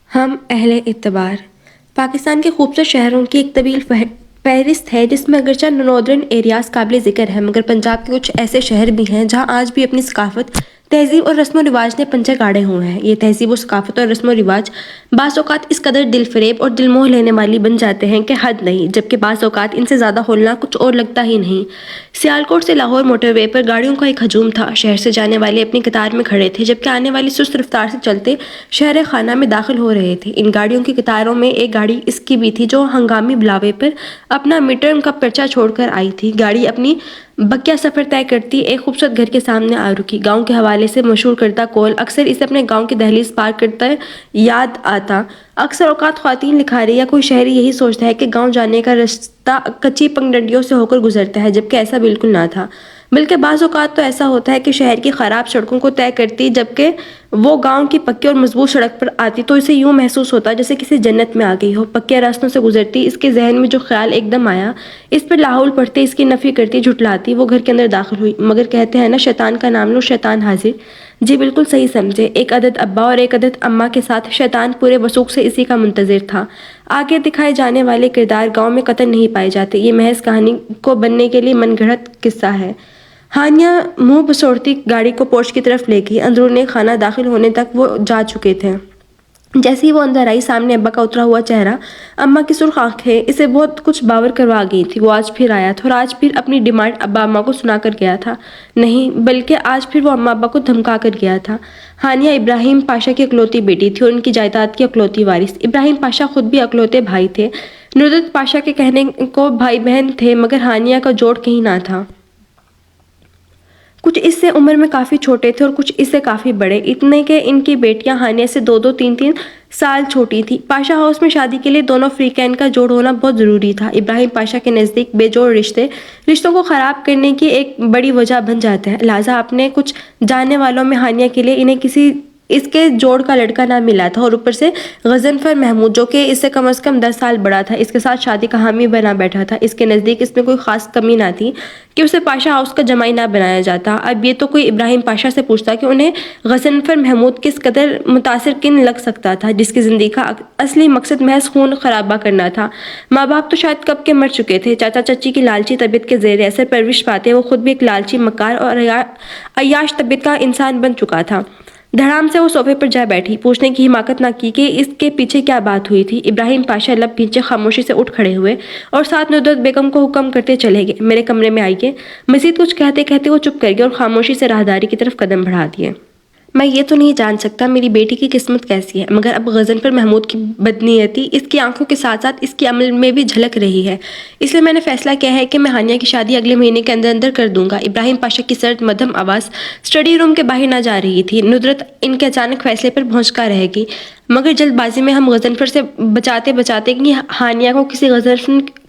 ہم اہل اعتبار پاکستان کے خوبصورت شہروں کی ایک طویل فہرست ہے جس میں اگرچہ ناردرن ایریاز قابل ذکر ہیں، مگر پنجاب کے کچھ ایسے شہر بھی ہیں جہاں آج بھی اپنی ثقافت، تہذیب اور رسم و رواج نے پنجے گاڑے ہوئے ہیں۔ یہ تہذیب و ثقافت اور رسم و رواج بعض اوقات اس قدر دل فریب اور دل موہ لینے والی بن جاتے ہیں کہ حد نہیں، جبکہ بعض اوقات ان سے زیادہ ہولناک کچھ اور لگتا ہی نہیں۔ سیالکوٹ سے لاہور موٹر وے پر گاڑیوں کا ایک ہجوم تھا۔ شہر سے جانے والے اپنی قطار میں کھڑے تھے جبکہ آنے والے سست رفتار سے چلتے شہر خانہ میں داخل ہو رہے تھے۔ ان گاڑیوں کی قطاروں میں ایک گاڑی اس کی بھی تھی جو ہنگامی بلاوے پر اپنا میٹرن کا پرچہ چھوڑ کر آئی تھی۔ گاڑی اپنی بکیا سفر طے کرتی ایک خوبصورت گھر کے سامنے آ رکی۔ گاؤں کے حوالے سے مشہور کرتا کول اکثر اسے اپنے گاؤں کی دہلیز پار کرتے یاد آتا۔ اکثر اوقات خواتین لکھاری یا کوئی شہری یہی سوچتا ہے کہ گاؤں جانے کا رستہ کچی پگڈنڈیوں سے ہو کر گزرتا ہے، جبکہ ایسا بالکل نہ تھا، بلکہ بعض اوقات تو ایسا ہوتا ہے کہ شہر کی خراب سڑکوں کو طے کرتی جبکہ وہ گاؤں کی پکی اور مضبوط سڑک پر آتی تو اسے یوں محسوس ہوتا جیسے کسی جنت میں آ گئی ہو۔ پکے راستوں سے گزرتی اس کے ذہن میں جو خیال ایک دم آیا، اس پر لاحول پڑھتے، اس کی نفی کرتی، جھٹلاتی، وہ گھر کے اندر داخل ہوئی۔ مگر کہتے ہیں نا، شیطان کا نام لو شیطان حاضر۔ جی بالکل صحیح سمجھے، ایک عدد ابا اور ایک عدد اماں کے ساتھ شیطان پورے وثوق سے اسی کا منتظر تھا۔ آگے دکھائے جانے والے کردار گاؤں میں قطعاً نہیں پائے جاتے، یہ محض کہانی کو بننے کے لیے من گھڑت قصہ ہے۔ ہانیہ منہ بسوڑتی گاڑی کو پورچ کی طرف لے گئی۔ اندرون خانہ داخل ہونے تک وہ جا چکے تھے۔ جیسے ہی وہ اندر آئی، سامنے ابا کا اترا ہوا چہرہ، اماں کی سرخ آنکھیں اسے بہت کچھ باور کروا گئی تھی۔ وہ آج پھر آیا تھا اور آج پھر اپنی ڈیمانڈ ابا اماں کو سنا کر گیا تھا، نہیں بلکہ آج پھر وہ اماں ابا کو دھمکا کر گیا تھا۔ ہانیہ ابراہیم پاشا کی اکلوتی بیٹی تھی اور ان کی جائیداد کی اکلوتی وارث۔ ابراہیم پاشا خود بھی اکلوتے بھائی تھے۔ ندرت پاشا کے کہنے کو بھائی بہن تھے، مگر ہانیہ کا جوڑ کہیں نہ تھا۔ کچھ اس سے عمر میں کافی چھوٹے تھے اور کچھ اس سے کافی بڑے، اتنے کہ ان کی بیٹیاں ہانیہ سے 2-2 3-3 سال چھوٹی تھیں۔ پاشا ہاؤس میں شادی کے لیے دونوں فریقین کا جوڑ ہونا بہت ضروری تھا۔ ابراہیم پاشا کے نزدیک بے جوڑ رشتوں کو خراب کرنے کی ایک بڑی وجہ بن جاتے ہیں، لہٰذا اپنے کچھ جاننے والوں میں ہانیہ کے لیے انہیں کسی اس کے جوڑ کا لڑکا نہ ملا تھا، اور اوپر سے غضنفر محمود جو کہ اس سے کم از کم 10 سال بڑا تھا، اس کے ساتھ شادی کا حامی بنا بیٹھا تھا۔ اس کے نزدیک اس میں کوئی خاص کمی نہ تھی کہ اسے پاشا ہاؤس کا جمائی نہ بنایا جاتا۔ اب یہ تو کوئی ابراہیم پاشا سے پوچھتا کہ انہیں غضنفر محمود کس قدر متاثر کن لگ سکتا تھا، جس کی زندگی کا اصلی مقصد محض خون خرابہ کرنا تھا۔ ماں باپ تو شاید کب کے مر چکے تھے۔ چاچا چچی کی لالچی طبیعت کے زیر اثر پرورش پاتے وہ خود بھی ایک لالچی، مکار اور عیاش طبیعت کا انسان بن چکا تھا۔ دھڑام سے وہ صوفے پر جا بیٹھی، پوچھنے کی حماقت نہ کی کہ اس کے پیچھے کیا بات ہوئی تھی۔ ابراہیم پاشا لب پیچھے خاموشی سے اٹھ کھڑے ہوئے اور ساتھ ندرت بیگم کو حکم کرتے چلے گئے، میرے کمرے میں آئیے۔ مزید کچھ کہتے کہتے وہ چپ کر گئے اور خاموشی سے راہداری کی طرف قدم بڑھا دیے۔ میں یہ تو نہیں جان سکتا میری بیٹی کی قسمت کیسی ہے، مگر اب غضنفر محمود کی بدنیتی اس کی آنکھوں کے ساتھ ساتھ اس کے عمل میں بھی جھلک رہی ہے، اس لیے میں نے فیصلہ کیا ہے کہ میں ہانیہ کی شادی اگلے مہینے کے اندر اندر کر دوں گا۔ ابراہیم پاشا کی سرد مدھم آواز اسٹڈی روم کے باہر نہ جا رہی تھی۔ ندرت ان کے اچانک فیصلے پر بھونچکا رہ گئی، مگر جلد بازی میں ہم غضنفر سے بچاتے بچاتے کہ ہانیہ کو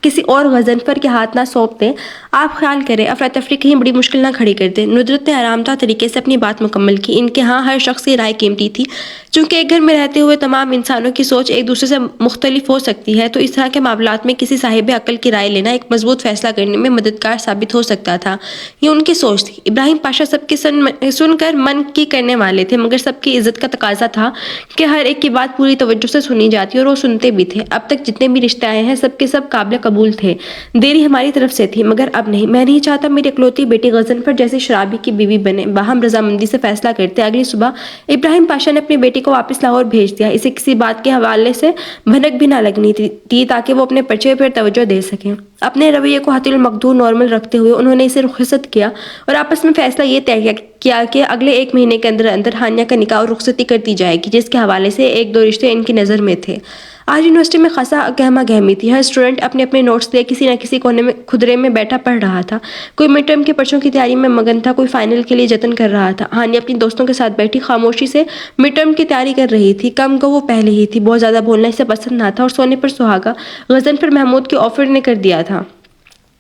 کسی اور غضنفر کے ہاتھ نہ سونپ دیں۔ آپ خیال کریں افراتفری کہیں بڑی مشکل نہ کھڑی کر دیں۔ ندرت نے آرام دہ طریقے سے اپنی بات مکمل کی۔ ان کے ہاں ہر شخص کی رائے قیمتی تھی، چونکہ ایک گھر میں رہتے ہوئے تمام انسانوں کی سوچ ایک دوسرے سے مختلف ہو سکتی ہے، تو اس طرح کے معاملات میں کسی صاحب عقل کی رائے لینا ایک مضبوط فیصلہ کرنے میں مددگار ثابت ہو سکتا تھا۔ یہ ان کی سوچ تھی۔ ابراہیم پاشا سب کی سن کر من کی کرنے والے تھے، مگر سب کی عزت کا تقاضا تھا کہ ہر ایک کی بات پوری توجہ سے سنی جاتی اور وہ سنتے بھی تھے۔ اب تک جتنے بھی رشتے آئے ہیں سب کے سب قابل قبول تھے، دیری ہماری طرف سے تھی، مگر اب نہیں۔ میں نہیں چاہتا میری اکلوتی بیٹی غضنفر جیسی شرابی کی بیوی بنے۔ باہم رضامندی سے فیصلہ کرتے اگلی صبح ابراہیم پاشا نے اپنی بیٹی کو واپس لاہور بھیج دیا۔ اسے کسی بات کے حوالے سے بھنک بھی نہ لگنی تھی تاکہ وہ اپنے پرچے پر توجہ دے سکیں۔ اپنے رویے کو حتی المقدور نارمل رکھتے ہوئے انہوں نے اسے رخصت کیا اور آپس میں فیصلہ یہ طے کیا کہ اگلے 1 مہینے کے اندر اندر ہانیہ کا نکاح اور رخصتی کر دی جائے گی، جس کے حوالے سے 1-2 رشتے ان کی نظر میں تھے۔ آج یونیورسٹی میں خاصا گہما گہمی تھی۔ ہر اسٹوڈنٹ اپنے اپنے نوٹس لے کسی نہ کسی کونے میں کھدرے میں بیٹھا پڑھ رہا تھا، کوئی مڈ ٹرم کے پرچوں کی تیاری میں مگن تھا، کوئی فائنل کے لیے جتن کر رہا تھا۔ ہانیہ اپنی دوستوں کے ساتھ بیٹھی خاموشی سے مڈ ٹرم کی تیاری کر رہی تھی۔ کم گو وہ پہلے ہی تھی، بہت زیادہ بولنا اسے پسند نہ تھا اور سونے پر سہاگا غضنفر محمود کے آفر نے کر دیا تھا۔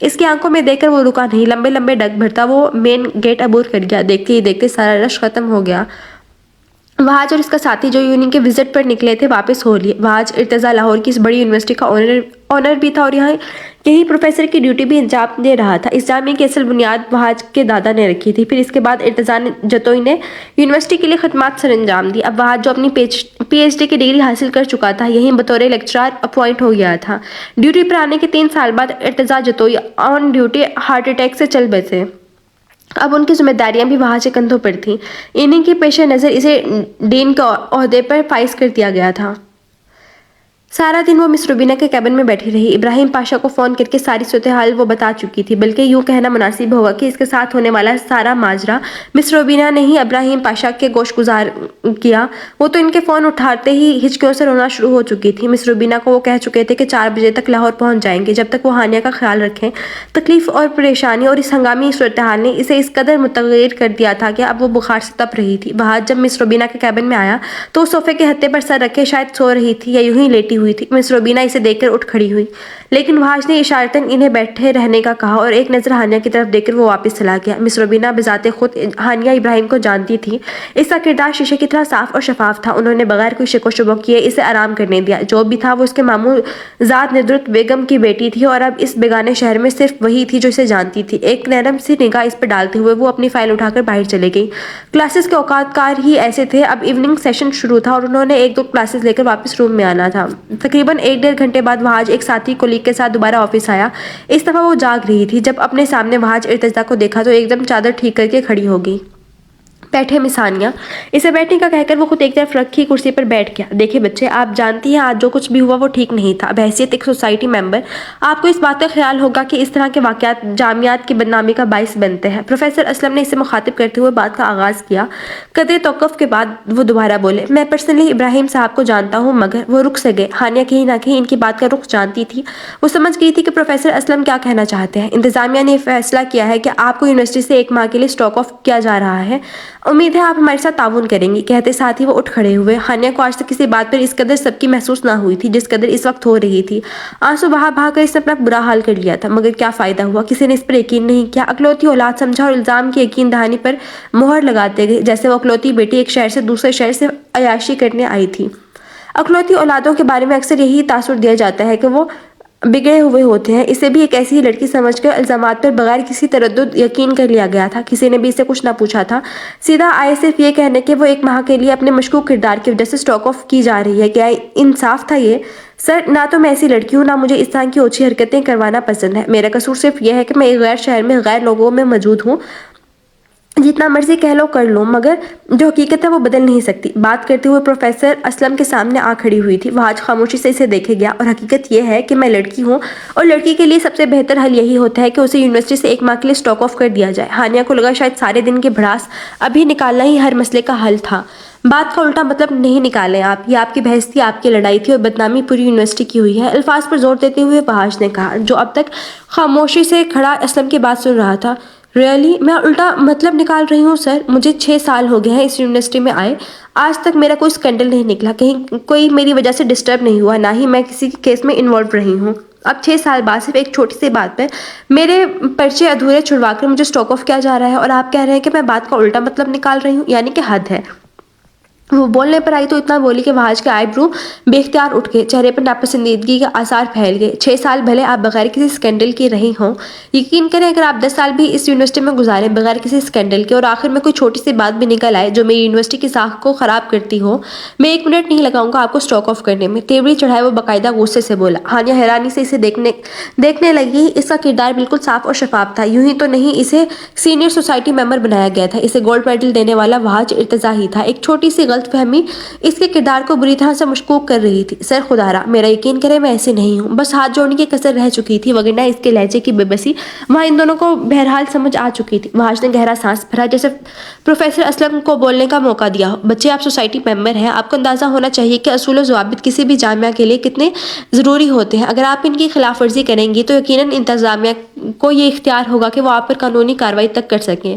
اس کی آنکھوں میں دیکھ کر وہ رکا نہیں، لمبے لمبے ڈگ بھرتا وہ مین گیٹ عبور کر گیا۔ دیکھتے ہی دیکھتے سارا رش ختم ہو گیا۔ وہاج اور اس کا ساتھی جو یونین کے وزٹ پر نکلے تھے واپس ہو لیے۔ وہاج ارتضیٰ لاہور کی اس بڑی یونیورسٹی کا آنر بھی تھا اور یہی پروفیسر کی ڈیوٹی بھی انجام دے رہا تھا۔ اس جامعے کی اصل بنیاد وہاج کے دادا نے رکھی تھی، پھر اس کے بعد ارتضیٰ جتوئی نے یونیورسٹی کے لیے خدمات سر انجام دی۔ اب وہاج جو اپنی پی ایچ ڈی کی ڈگری حاصل کر چکا تھا، یہیں بطور لیکچرار اپوائنٹ ہو گیا تھا۔ ڈیوٹی پر آنے کے 3 سال بعد ارتضیٰ جتوئی آن ڈیوٹی ہارٹ اٹیک سے چل بسے۔ اب ان کی ذمہ داریاں بھی وہاں سے کندھوں پر تھیں۔ انہی کے پیش نظر اسے ڈین کے عہدے پر فائز کر دیا گیا تھا۔ سارا دن وہ مس روبینہ کے کیبن میں بیٹھی رہی۔ ابراہیم پاشا کو فون کر کے ساری صورتحال وہ بتا چکی تھی، بلکہ یوں کہنا مناسب ہوگا کہ اس کے ساتھ ہونے والا سارا ماجرا مس روبینہ نے ہی ابراہیم پاشا کے گوش گزار کیا۔ وہ تو ان کے فون اٹھاتے ہی ہچکیوں سے رونا شروع ہو چکی تھی۔ مس روبینہ کو وہ کہہ چکے تھے کہ 4 بجے تک لاہور پہنچ جائیں گے، جب تک وہ ہانیہ کا خیال رکھیں۔ تکلیف اور پریشانی اور اس ہنگامی صورتحال نے اسے اس قدر متغیر کر دیا تھا کہ اب وہ بخار سے تپ رہی تھی۔ وہاج جب مس روبینہ کے کیبن میں آیا تو وہ صوفے کے ہتھے پر سر رکھے شاید سو رہی تھی یا یوں ہی لیٹی ہوئی تھی۔ مس روبینہ اسے دیکھ کر اٹھ کھڑی ہوئی، لیکن وہاج نے اشارتاً انہیں بیٹھے رہنے کا کہا اور ایک نظر ہانیہ کی طرف دیکھ کر وہ واپس چلا گیا۔ مس روبینہ بذات خود ہانیہ ابراہیم کو جانتی تھی۔ اس کا کردار شیشے کی طرح صاف اور شفاف تھا۔ انہوں نے بغیر کوئی شک و شبہ کیے اسے آرام کرنے دیا۔ جو بھی تھا وہ اس کے ماموں زاد ندرت بیگم کی بیٹی تھی اور اب اس بیگانے شہر میں صرف وہی تھی جو اسے جانتی تھی۔ ایک نرم سی نگاہ اس پر ڈالتے ہوئے وہ اپنی فائل اٹھا کر باہر چلے گئی۔ کلاسز کے اوقات کار ہی ایسے تھے۔ اب ایوننگ سیشن شروع تھا اور انہوں نے 1-2 کلاسز لے کر واپس روم میں آنا تھا۔ تقریباً 1-1.5 گھنٹے بعد وہاج ایک ساتھی کولیگ کے ساتھ دوبارہ آفس آیا۔ اس دفعہ وہ جاگ رہی تھی۔ جب اپنے سامنے وہاج ارتضیٰ کو دیکھا تو ایک دم چادر ٹھیک کر کے کھڑی ہو گئی۔ بیٹھے مس ہانیہ، اسے بیٹھنے کا کہہ کر وہ خود ایک طرف رکھی کرسی پر بیٹھ گیا۔ دیکھیں بچے، آپ جانتی ہیں آج جو کچھ بھی ہوا وہ ٹھیک نہیں تھا۔ بحیثیت ایک سوسائٹی ممبر آپ کو اس بات کا خیال ہوگا کہ اس طرح کے واقعات جامعات کی بدنامی کا باعث بنتے ہیں۔ پروفیسر اسلم نے اسے مخاطب کرتے ہوئے بات کا آغاز کیا۔ قدرے توقف کے بعد وہ دوبارہ بولے، میں پرسنلی ابراہیم صاحب کو جانتا ہوں، مگر وہ رک سے گئے۔ ہانیہ کہیں نہ کہیں ان کی بات کا رخ جانتی تھی۔ وہ سمجھ گئی تھی کہ پروفیسر اسلم کیا کہنا چاہتے ہیں۔ انتظامیہ نے فیصلہ کیا ہے کہ آپ کو یونیورسٹی سے 1 ماہ کے لیے اسٹاک آف کیا جا رہا ہے۔ امید ہے آپ ہمارے ساتھ تعاون کریں گی۔ کہتے ساتھ ہی وہ اٹھ کھڑے ہوئے۔ ہانیہ کو آج تک کسی بات پر اس قدر سبکی محسوس نہ ہوئی تھی جس قدر اس وقت ہو رہی تھی۔ آنسو بہا بہا کر اس نے اپنا برا حال کر لیا تھا، مگر کیا فائدہ ہوا؟ کسی نے اس پر یقین نہیں کیا۔ اکلوتی اولاد سمجھا اور الزام کی یقین دہانی پر مہر لگاتے گئے، جیسے وہ اکلوتی بیٹی ایک شہر سے دوسرے شہر سے عیاشی کرنے آئی تھی۔ اکلوتی اولادوں کے بارے میں اکثر یہی تاثر دیا جاتا ہے کہ وہ بگڑے ہوئے ہوتے ہیں۔ اسے بھی ایک ایسی ہی لڑکی سمجھ کر الزامات پر بغیر کسی تردد یقین کر لیا گیا تھا۔ کسی نے بھی اسے کچھ نہ پوچھا تھا، سیدھا آئے صرف یہ کہنے کہ وہ 1 ماہ کے لیے اپنے مشکوک کردار کی وجہ سے اسٹاک آف کی جا رہی ہے۔ کیا انصاف تھا یہ؟ سر، نہ تو میں ایسی لڑکی ہوں، نہ مجھے اس طرح کی اوچھی حرکتیں کروانا پسند ہے۔ میرا قصور صرف یہ ہے کہ میں ایک غیر شہر میں غیر لوگوں میں موجود ہوں۔ جتنا مرضی کہہ لو کر لو، مگر جو حقیقت ہے وہ بدل نہیں سکتی۔ بات کرتے ہوئے پروفیسر اسلم کے سامنے آ کھڑی ہوئی تھی۔ وہاج خاموشی سے اسے دیکھے گیا۔ اور حقیقت یہ ہے کہ میں لڑکی ہوں اور لڑکی کے لیے سب سے بہتر حل یہی ہوتا ہے کہ اسے یونیورسٹی سے 1 ماہ کے لیے اسٹاک آف کر دیا جائے۔ ہانیہ کو لگا شاید سارے دن کی بھڑاس ابھی نکالنا ہی ہر مسئلے کا حل تھا۔ بات کا الٹا مطلب نہیں نکالیں آپ، یہ آپ کی بحث تھی، آپ کی لڑائی تھی اور بدنامی پوری یونیورسٹی کی ہوئی ہے، الفاظ پر زور دیتے ہوئے وہاج نے کہا، جو اب تک خاموشی سے کھڑا اسلم کی بات سن رہا تھا۔ ریئلی؟ میں الٹا مطلب نکال رہی ہوں سر، مجھے 6 سال ہو گئے ہیں اس یونیورسٹی میں آئے، آج تک میرا کوئی اسکینڈل نہیں نکلا، کہیں کوئی میری وجہ سے ڈسٹرب نہیں ہوا، نہ ہی میں کسی کیس میں انوالو رہی ہوں۔ اب 6 سال بعد صرف ایک چھوٹی سی بات پر میرے پرچے ادھورے چھڑوا کر مجھے اسٹاک آف کیا جا رہا ہے اور آپ کہہ رہے ہیں کہ میں بات کا الٹا مطلب نکال رہی ہوں، یعنی کہ حد ہے۔ وہ بولنے پر آئی تو اتنا بولی کہ وہاج کے آئی برو بے اختیار اٹھ گئے، چہرے پر ناپسندیدگی کے آثار پھیل گئے۔ 6 سال بھلے آپ بغیر کسی اسکینڈل کے رہی ہوں، یقین کریں اگر آپ 10 سال بھی اس یونیورسٹی میں گزارے بغیر کسی اسکینڈل کے اور آخر میں کوئی چھوٹی سی بات بھی نکل آئے جو میری یونیورسٹی کی ساکھ کو خراب کرتی ہو، میں 1 منٹ نہیں لگاؤں گا آپ کو اسٹاک آف کرنے میں۔ تیوری چڑھائے وہ باقاعدہ غصے سے بولا۔ ہانیہ حیرانی سے اسے دیکھنے لگی۔ اس کا کردار بالکل صاف اور شفاف تھا، یوں ہی تو نہیں اسے سینئر سوسائٹی ممبر بنایا گیا تھا، اسے گولڈ میڈل دینے والا وہاج ارتضیٰ ہی تھا۔ ایک چھوٹی سی غلط فہمی اس کے کردار کو بری طرح سے مشکوک کر رہی تھی۔ سر خدارا، میرا یقین کرے میں ایسے نہیں ہوں، بس ہاتھ جوڑنے کی کسر رہ چکی تھی، وگرنہ اس کے لہجے کی بے بسی وہاں ان دونوں کو بہرحال سمجھ آ چکی تھی۔ وہاج نے گہرا سانس بھرا، جیسے پروفیسر اسلم کو بولنے کا موقع دیا ہو۔ بچے، آپ سوسائٹی ممبر ہیں، آپ کو اندازہ ہونا چاہیے کہ اصول و ضوابط کسی بھی جامعہ کے لیے کتنے ضروری ہوتے ہیں۔ اگر آپ ان کی خلاف ورزی کریں گی تو یقیناً انتظامیہ کو یہ اختیار ہوگا کہ وہ آپ پر قانونی کارروائی تک کر سکیں۔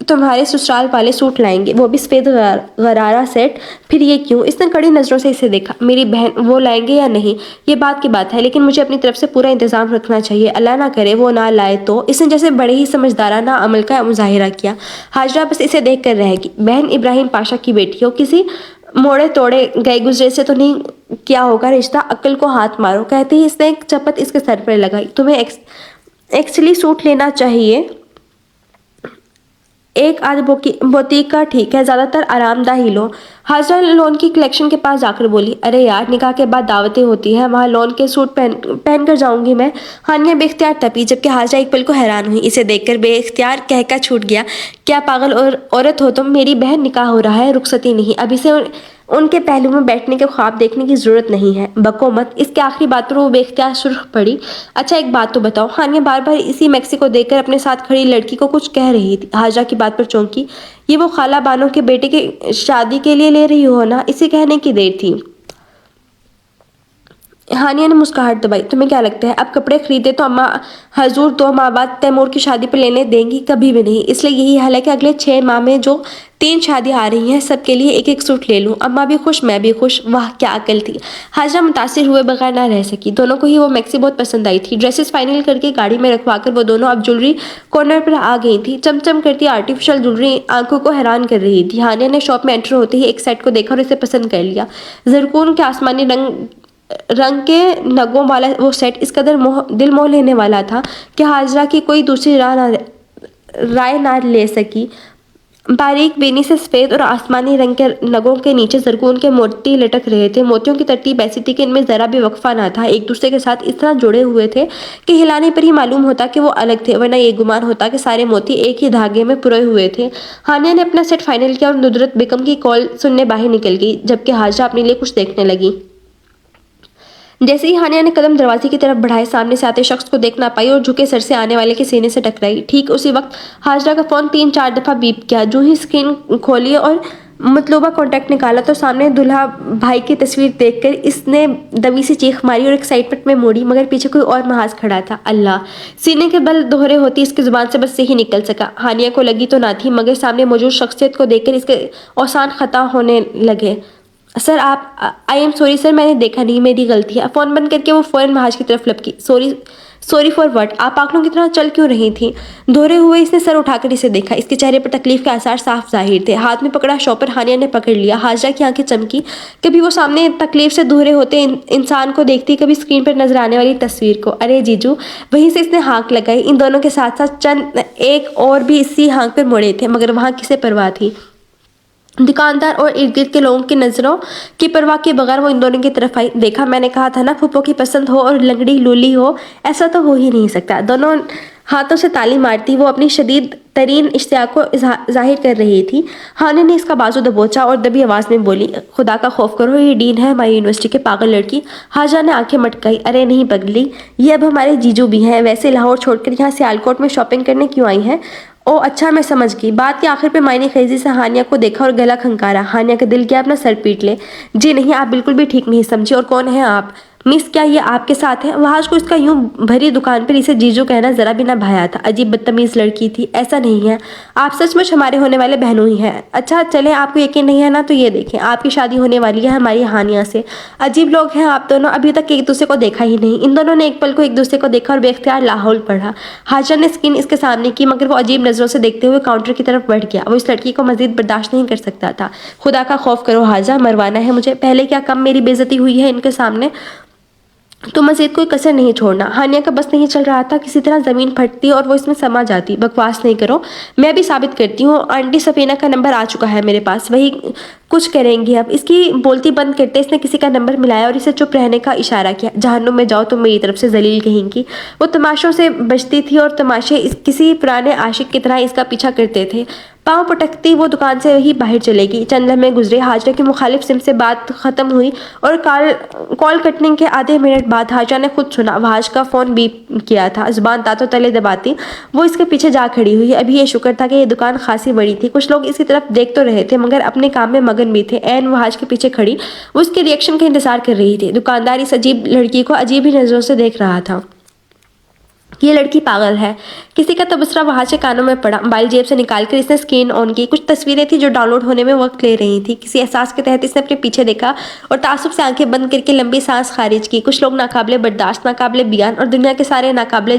تمہارے سسرال والے سوٹ لائیں گے، وہ بھی سفید غرارہ سیٹ۔ پھر یہ کیوں؟ اس نے کڑی نظروں سے اسے دیکھا۔ میری بہن وہ لائیں گے یا نہیں یہ بات کی بات ہے، لیکن مجھے اپنی طرف سے پورا انتظام رکھنا چاہیے، اللہ نہ کرے وہ نہ لائے تو۔ اس نے جیسے بڑے ہی سمجھدارانہ عمل کا مظاہرہ کیا۔ ہاجرہ بس اسے دیکھ کر رہ گئی۔ بہن ابراہیم پاشا کی بیٹی ہو، کسی موڑے توڑے گئے گزرے سے تو نہیں کیا ہوگا رشتہ، عقل کو ہاتھ مارو۔ کہتے ہی اس نے ایک چپت اس کے سر پر لگائی۔ تمہیں ایکچولی سوٹ لینا چاہیے، ایک آدھ بوتیک کا ٹھیک ہے، زیادہ تر آرام دہ ہی لو۔ ہاجرہ لون کی کلیکشن کے پاس جا کر بولی، ارے یار نکاح کے بعد دعوتیں ہوتی ہیں، وہاں لون کے سوٹ پہن کر جاؤں گی میں؟ ہانیہ بے اختیار تپی، جبکہ ہاجرہ ایک پل کو حیران ہوئی۔ اسے دیکھ کر بے اختیار کہکا چھوٹ گیا، کیا پاگل عورت ہو تم؟ میری بہن نکاح ہو رہا ہے، رخصتی نہیں، ابھی سے ان کے پہلو میں بیٹھنے کے خواب دیکھنے کی ضرورت نہیں ہے، بکو مت۔ اس کے آخری بات پر وہ بے اختیار سرخ پڑی۔ اچھا ایک بات تو بتاؤ، ہانیہ بار بار اسی میکسی کو دیکھ کر اپنے ساتھ کھڑی لڑکی کو کچھ کہہ رہی تھی۔ ہاجرہ کی بات پر چونکی۔ یہ وہ خالہ بانو کے بیٹے کی شادی کے لیے لے رہی ہو نا، اسے کہنے کی دیر تھی۔ ہانیہ نے مسکراہٹ دبائی۔ تمہیں کیا لگتا ہے اب کپڑے خریدے تو اماں حضور 2 ماہ بعد تیمور کی شادی پہ لینے دیں گی؟ کبھی بھی نہیں۔ اس لیے یہی حل ہے کہ اگلے 6 ماہ میں جو 3 شادیاں آ رہی ہیں سب کے لیے ایک ایک سوٹ لے لوں، اماں بھی خوش میں بھی خوش۔ واہ کیا عقل تھی۔ ہاجرہ متاثر ہوئے بغیر نہ رہ سکی۔ دونوں کو ہی وہ میکسی بہت پسند آئی تھی۔ ڈریسز فائنل کر کے گاڑی میں رکھوا کر وہ دونوں اب جولری کارنر پر آ گئی تھی۔ چمچم کرتی آرٹیفیشل جولری آنکھوں کو حیران کر رہی تھی۔ ہانیہ نے شاپ میں انٹر ہوتے ہی ایک سیٹ کو دیکھا اور اسے پسند کر لیا۔ زرکون کے آسمانی رنگ کے نگوں والا وہ سیٹ اس قدر دل موہ لینے والا تھا کہ ہاجرہ کی کوئی دوسری رائے نہ لے سکی۔ باریک بینی سے سفید اور آسمانی رنگ کے نگوں کے نیچے زرکون کے موتی لٹک رہے تھے۔ موتیوں کی ترتیب ایسی تھی کہ ان میں ذرا بھی وقفہ نہ تھا، ایک دوسرے کے ساتھ اس طرح جڑے ہوئے تھے کہ ہلانے پر ہی معلوم ہوتا کہ وہ الگ تھے، ورنہ یہ گمان ہوتا کہ سارے موتی ایک ہی دھاگے میں پروئے ہوئے تھے۔ ہانیہ نے اپنا سیٹ فائنل کیا اور ندرت بیگم کی کال سننے باہر نکل گئی، جبکہ ہاجرہ اپنے لیے کچھ دیکھنے لگی۔ جیسے ہی ہانیہ نے قدم دروازے کی طرف بڑھائے، سامنے سے آتے شخص کو دیکھ نہ پائی اور جھکے سر سے آنے والے کے سینے سے ٹکرائی۔ ٹھیک اسی وقت ہاجرہ کا فون 3-4 دفعہ بیپ کیا۔ جو ہی اسکرین کھولی اور مطلوبہ کانٹیکٹ نکالا تو سامنے دلہا بھائی کی تصویر دیکھ کر اس نے دبی سی چیخ ماری اور ایکسائٹمنٹ میں موڑی، مگر پیچھے کوئی اور محاذ کھڑا تھا۔ اللہ! سینے کے بل دوہرے ہوتی اس کی زبان سے بس یہی نکل سکا۔ ہانیہ کو لگی تو نہ تھی، مگر سامنے موجود شخصیت کو دیکھ کر اس کے اوسان خطا ہونے لگے۔ سر آپ آئی ایم سوری سر، میں نے دیکھا نہیں، میری غلطی ہے۔ فون بند کر کے وہ فوراً محاذ کی طرف لپکی۔ Sorry for what? آپ پاگلوں کی طرح چل کیوں رہی تھیں؟ دھورے ہوئے اس نے سر اٹھا کر اسے دیکھا۔ اس کے چہرے پر تکلیف کے آثار صاف ظاہر تھے۔ ہاتھ میں پکڑا شاپر ہانیہ نے پکڑ لیا۔ ہاجرہ کی آنکھیں چمکی، کبھی وہ سامنے تکلیف سے دھورے ہوتے انسان کو دیکھتی، کبھی اسکرین پر نظر آنے والی تصویر کو۔ ارے جیجو! وہیں سے اس نے ہانک لگائی۔ ان دونوں کے ساتھ ساتھ چند ایک اور بھی اسی ہانک پر مڑے تھے، مگر وہاں کسے پرواہ تھی؟ دکاندار اور ارد گرد کے لوگوں کی نظروں کی پرواہ کے بغیر وہ ان دونوں کی طرف آئی۔ دیکھا میں نے کہا تھا نا، پھپھو کی پسند ہو اور لنگڑی لولی ہو، ایسا تو ہو ہی نہیں سکتا۔ دونوں ہاتھوں سے تالی مارتی وہ اپنی شدید ترین اشتیاق کو ظاہر کر رہی تھی۔ ہانیہ نے اس کا بازو دبوچا اور دبی آواز میں بولی، خدا کا خوف کرو، یہ ڈین ہے ہماری یونیورسٹی کے، پاگل لڑکی۔ ہاجرہ نے آنکھیں مٹکائی، ارے نہیں پگلی، یہ اب ہمارے جیجو بھی ہیں۔ ویسے لاہور چھوڑ کر یہاں سیالکوٹ میں شاپنگ کرنے کیوں آئی ہیں؟ او اچھا میں سمجھ گئی۔ بات کے آخر پہ معنی خیزی سے ہانیہ کو دیکھا اور گلا کھنکارا۔ ہانیہ کا دل کیا اپنا سر پیٹ لے۔ جی نہیں، آپ بالکل بھی ٹھیک نہیں سمجھی۔ اور کون ہیں آپ؟ مس کیا یہ آپ کے ساتھ ہیں؟ وہاج کو اس کا یوں بھری دکان پر اسے جیجو کہنا ذرا بھی نہ بھایا تھا۔ عجیب بدتمیز لڑکی تھی۔ ایسا نہیں ہے، آپ سچ مچ ہمارے ہونے والے بہنوں ہی ہیں۔ اچھا چلیں، آپ کو یقین نہیں ہے نا تو یہ دیکھیں، آپ کی شادی ہونے والی ہے ہماری ہانیہ سے۔ عجیب لوگ ہیں آپ دونوں، ابھی تک ایک دوسرے کو دیکھا ہی نہیں۔ ان دونوں نے ایک پل کو ایک دوسرے کو دیکھا اور بے اختیار لاہور پڑھا۔ ہاجرہ نے اسکرین اس کے سامنے کی، مگر وہ عجیب نظروں سے دیکھتے ہوئے کاؤنٹر کی طرف بڑھ گیا۔ وہ اس لڑکی کو مزید برداشت نہیں کر سکتا تھا۔ خدا کا خوف کرو ہاجرہ، مروانا ہے مجھے۔ پہلے کیا کم میری بے عزتی ہوئی ہے ان کے سامنے، تو مزید کوئی کسر نہیں چھوڑنا۔ ہانیہ کا بس نہیں چل رہا تھا، کسی طرح زمین پھٹتی اور وہ اس میں سما جاتی۔ بکواس نہیں کرو، میں بھی ثابت کرتی ہوں۔ آنٹی سفینہ کا نمبر آ چکا ہے میرے پاس، وہی کچھ کریں گی اب۔ اس کی بولتی بند کرتے اس نے کسی کا نمبر ملایا اور اسے چپ رہنے کا اشارہ کیا۔ جہنم میں جاؤ تم میری طرف سے ذلیل کہیں کی۔ وہ تماشوں سے بچتی تھی اور تماشے کسی پرانے عاشق کی طرح اس کا پیچھا کرتے تھے۔ پاؤں پٹکتی وہ دکان سے ہی باہر چلے گی۔ چند لمحے گزرے، ہاجرہ کی مخالف سم سے بات ختم ہوئی اور کال کٹنے کے آدھے منٹ بعد ہاجرہ نے خود سنا وہاج کا فون بیپ کیا تھا۔ زبان دانتوں تلے دباتی وہ اس کے پیچھے جا کھڑی ہوئی۔ ابھی یہ شکر تھا کہ یہ دکان خاصی بڑی تھی، کچھ لوگ اس کی طرف دیکھ تو رہے تھے مگر اپنے کام میں مگن بھی تھے۔ عین وہاج کے پیچھے کھڑی وہ اس کے ری ایکشن کا انتظار کر رہی تھی۔ دکاندار اس عجیب لڑکی کو عجیب ہی نظروں سے دیکھ رہا تھا۔ یہ لڑکی پاگل ہے۔ کسی کا تبصرہ وہاں سے کانوں میں پڑا۔ موبائل جیب سے نکال کر اس نے اسکرین آن کی۔ کچھ تصویریں تھیں جو ڈاؤن لوڈ ہونے میں وقت لے رہی تھیں۔ کسی احساس کے تحت اس نے اپنے پیچھے دیکھا اور تعصب سے آنکھیں بند کر کے لمبی سانس خارج کی۔ کچھ لوگ ناقابل برداشت، ناقابل بیان اور دنیا کے سارے ناقابل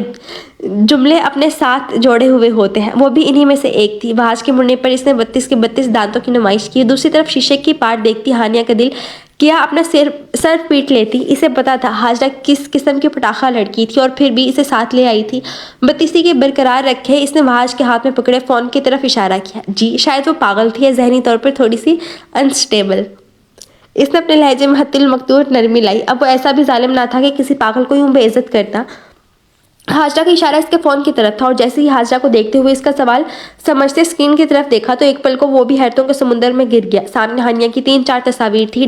جملے اپنے ساتھ جوڑے ہوئے ہوتے ہیں، وہ بھی انہی میں سے ایک تھی۔ وہاج کے مڑنے پر اس نے 32 کے 32 دانتوں کی نمائش کی۔ دوسری طرف شیشے کی پاٹ دیکھتی ہانیہ کا دل کیا اپنا سر پیٹ لیتی۔ اسے پتا تھا ہاجرہ کس قسم کی پٹاخہ لڑکی تھی اور پھر بھی اسے ساتھ لے آئی تھی۔ بتیسی کے برقرار رکھے اس نے وہاج کے ہاتھ میں پکڑے فون کی طرف اشارہ کیا۔ جی شاید وہ پاگل تھی یا ذہنی طور پر تھوڑی سی انسٹیبل۔ اس نے اپنے لہجے میں حتی المقدور نرمی لائی۔ اب وہ ایسا بھی ظالم نہ تھا کہ کسی پاگل کو یوں بے عزت کرتا۔ ہاجرہ کا اشارہ اس کے فون کی طرف تھا اور جیسے ہی ہاجرہ کو دیکھتے ہوئے اس کا سوال سمجھتے اسکرین کی طرف دیکھا تو ایک پل کو وہ بھی حیرتوں کے سمندر میں گر گیا۔ سامنے ہانیہ کی 3-4 تصاویر تھی،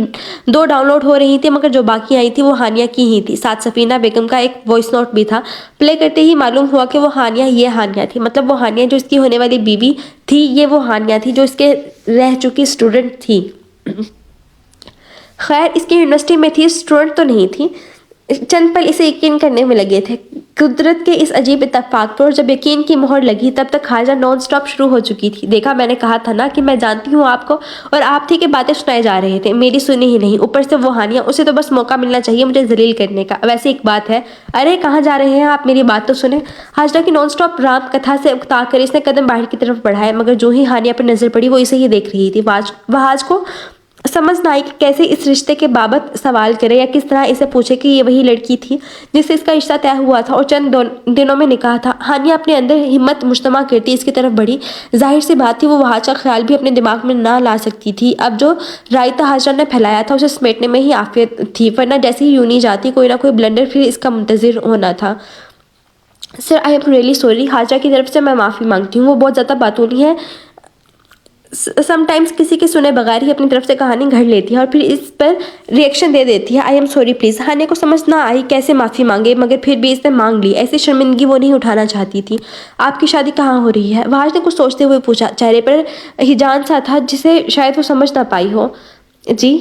2 ڈاؤن لوڈ ہو رہی تھی مگر جو باقی آئی تھی وہ ہانیہ کی ہی تھی۔ ساتھ سفینہ بیگم کا ایک وائس نوٹ بھی تھا۔ پلے کرتے ہی معلوم ہوا کہ وہ ہانیہ یہ ہانیہ تھی، مطلب وہ ہانیہ جو اس کی ہونے والی بیوی تھی، یہ وہ ہانیہ تھی جو اس کے رہ چکی اسٹوڈنٹ تھی۔ خیر اس کی یونیورسٹی میں تھی، اسٹوڈنٹ تو نہیں تھی۔ چند پل اسے یقین کرنے میں لگے تھے قدرت کے اس عجیب اتفاق پر، اور جب یقین کی مہر لگی تب تک ہاجرہ نان سٹاپ شروع ہو چکی تھی۔ دیکھا میں نے کہا تھا نا کہ میں جانتی ہوں آپ کو، اور آپ تھی کہ باتیں سنائے جا رہے تھے، میری سنی ہی نہیں۔ اوپر سے وہ ہانیہ، اسے تو بس موقع ملنا چاہیے مجھے ذلیل کرنے کا۔ ویسے ایک بات ہے، ارے کہاں جا رہے ہیں آپ، میری بات تو سنیں۔ ہاجرہ کی نان سٹاپ رام کتھا سے اکتا کر اس نے قدم باہر کی طرف بڑھائے مگر جو ہی ہانیہ پر نظر پڑی وہ اسے ہی دیکھ رہی تھی۔ وہاج کو سمجھ نہ آئی کہ کیسے اس رشتے کے بابت سوال کرے یا کس طرح اسے پوچھے کہ یہ وہی لڑکی تھی جس سے اس کا رشتہ طے ہوا تھا اور چند دنوں میں نکاح تھا۔ ہانیہ اپنے اندر ہمت مجتمع کرتی اس کی طرف بڑھی۔ ظاہر سی بات تھی وہ وہاج کا خیال بھی اپنے دماغ میں نہ لا سکتی تھی۔ اب جو رائتہ ہاجرہ نے پھیلایا تھا اسے سمیٹنے میں ہی عافیت تھی، ورنہ جیسے ہی یوں نہیں جاتی کوئی نہ کوئی بلنڈر پھر اس کا منتظر ہونا تھا۔ Sir I am really sorry, Hajra کی طرف سے میں معافی مانگتی ہوں، وہ بہت زیادہ باتونی ہے، سم ٹائمز کسی کے سنے بغیر ہی اپنی طرف سے کہانی گھڑ لیتی ہے اور پھر اس پر ری ایکشن دے دیتی ہے۔ I am sorry please. Hania کو سمجھ نہ آئی کیسے معافی مانگے مگر پھر بھی اس نے مانگ لی۔ ایسی شرمندگی وہ نہیں اٹھانا چاہتی تھی۔ آپ کی شادی کہاں ہو رہی ہے؟ وہاج نے کچھ سوچتے ہوئے پوچھا، چہرے پر ہیجان سا تھا جسے شاید وہ سمجھ نہ پائی ہو۔ جی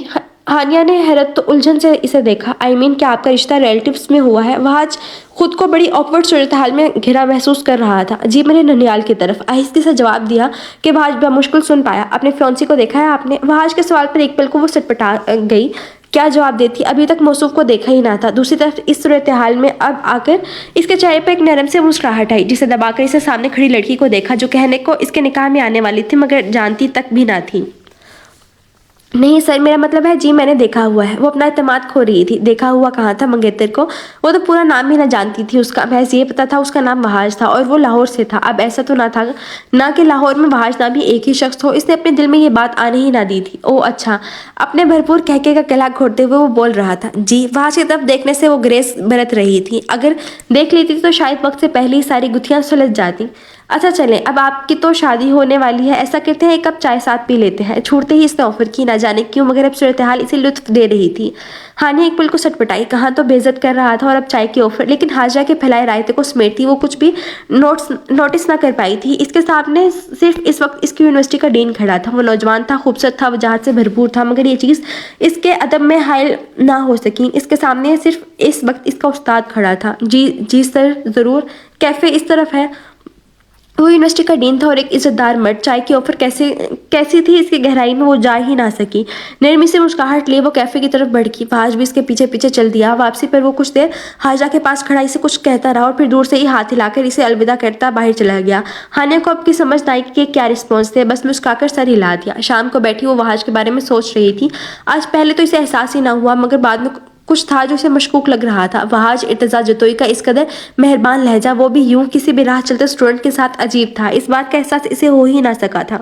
ہانیہ نے حیرت تو الجھن سے اسے دیکھا۔ آئی مین کیا آپ کا رشتہ ریلیٹیوز میں ہوا ہے؟ وہاج خود کو بڑی آکورڈ صورتحال میں گھرا محسوس کر رہا تھا۔ جی میں نے ننیال کی طرف، آہستگی سے جواب دیا کہ وہاج بمشکل سن پایا۔ اپنے فیونسی کو دیکھا ہے آپ نے؟ وہاج کے سوال پر ایک پل کو وہ سٹپٹا گئی۔ کیا جواب دیتی؟ ابھی تک موصوف کو دیکھا ہی نہ تھا۔ دوسری طرف اس صورتحال میں اب آ کر اس کے چہرے پر ایک نرم سے مسکراہٹ آئی جسے دبا کر اسے سامنے کھڑی لڑکی کو دیکھا جو کہنے کو اس کے نکاح میں آنے والی تھی مگر جانتی تک بھی نہ تھی۔ نہیں سر میرا مطلب ہے، جی میں نے دیکھا ہوا ہے۔ وہ اپنا اعتماد کھو رہی تھی۔ دیکھا ہوا کہاں تھا منگیتر کو، وہ تو پورا نام ہی نہ جانتی تھی اس کا، محض یہ پتا تھا اس کا نام وہاج تھا اور وہ لاہور سے تھا۔ اب ایسا تو نہ تھا نہ کہ لاہور میں وہاج نہ بھی ایک ہی شخص ہو۔ اس نے اپنے دل میں یہ بات آنے ہی نہ دی تھی۔ او اچھا، اپنے بھرپور کہکے کا گلا گھونٹتے ہوئے وہ بول رہا تھا۔ جی وہاج کی طرف دیکھنے سے وہ گریس برت رہی تھی، اگر دیکھ لیتی تو شاید وقت سے پہلے ہی ساری گتھیاں سلجھ جاتی۔ اچھا چلیں اب آپ کی تو شادی ہونے والی ہے، ایسا کرتے ہیں ایک کپ چائے ساتھ پی لیتے ہیں۔ چھوڑتے ہی اس نے آفر کی، نہ جانے کیوں مگر اب صورتحال اسے لطف دے رہی تھی۔ ہانیہ ایک پل کو سٹپٹائی، کہاں تو بے عزت کر رہا تھا اور اب چائے کی آفر، لیکن ہاجرہ کے پھیلائے رائتے کو سمیٹتی وہ کچھ بھی نوٹس نہ کر پائی تھی۔ اس کے سامنے صرف اس وقت اس کی یونیورسٹی کا ڈین کھڑا تھا۔ وہ نوجوان تھا، خوبصورت تھا، وجاہت سے بھرپور تھا مگر یہ چیز اس کے ادب میں حائل نہ ہو سکی۔ اس کے سامنے صرف اس وقت اس کا استاد کھڑا تھا۔ جی سر ضرور، کیفے اس طرف ہے۔ وہ یونیورسٹی کا ڈین تھا اور ایک عزت دار مرد۔ چائے کی آفر کیسی تھی اس کی گہرائی میں وہ جا ہی نہ سکی۔ نرمی سے مسکراہٹ لیے وہ کیفے کی طرف بڑھ گئی۔ وہاج بھی اس کے پیچھے پیچھے چل دیا۔ واپسی پر وہ کچھ دیر ہاجرہ کے پاس کھڑا اسے کچھ کہتا رہا اور پھر دور سے ہی ہاتھ ہلا کر اسے الوداع کرتا باہر چلا گیا۔ ہانیہ کو اب کی سمجھ نہ آئی کہ کیا رسپانس دے، بس مسکرا کر سر ہلا دیا۔ شام کو بیٹھی وہ وہاج کے بارے میں سوچ رہی تھی۔ آج پہلے تو اسے احساس ہی نہ ہوا مگر بعد میں کچھ تھا جو اسے مشکوک لگ رہا تھا۔ وہاج ارتضیٰ جتوئی کا اس قدر مہربان لہجہ، وہ بھی یوں کسی بھی راہ چلتے اسٹوڈنٹ کے ساتھ عجیب تھا۔ اس بات کا احساس اسے ہو ہی نہ سکا تھا۔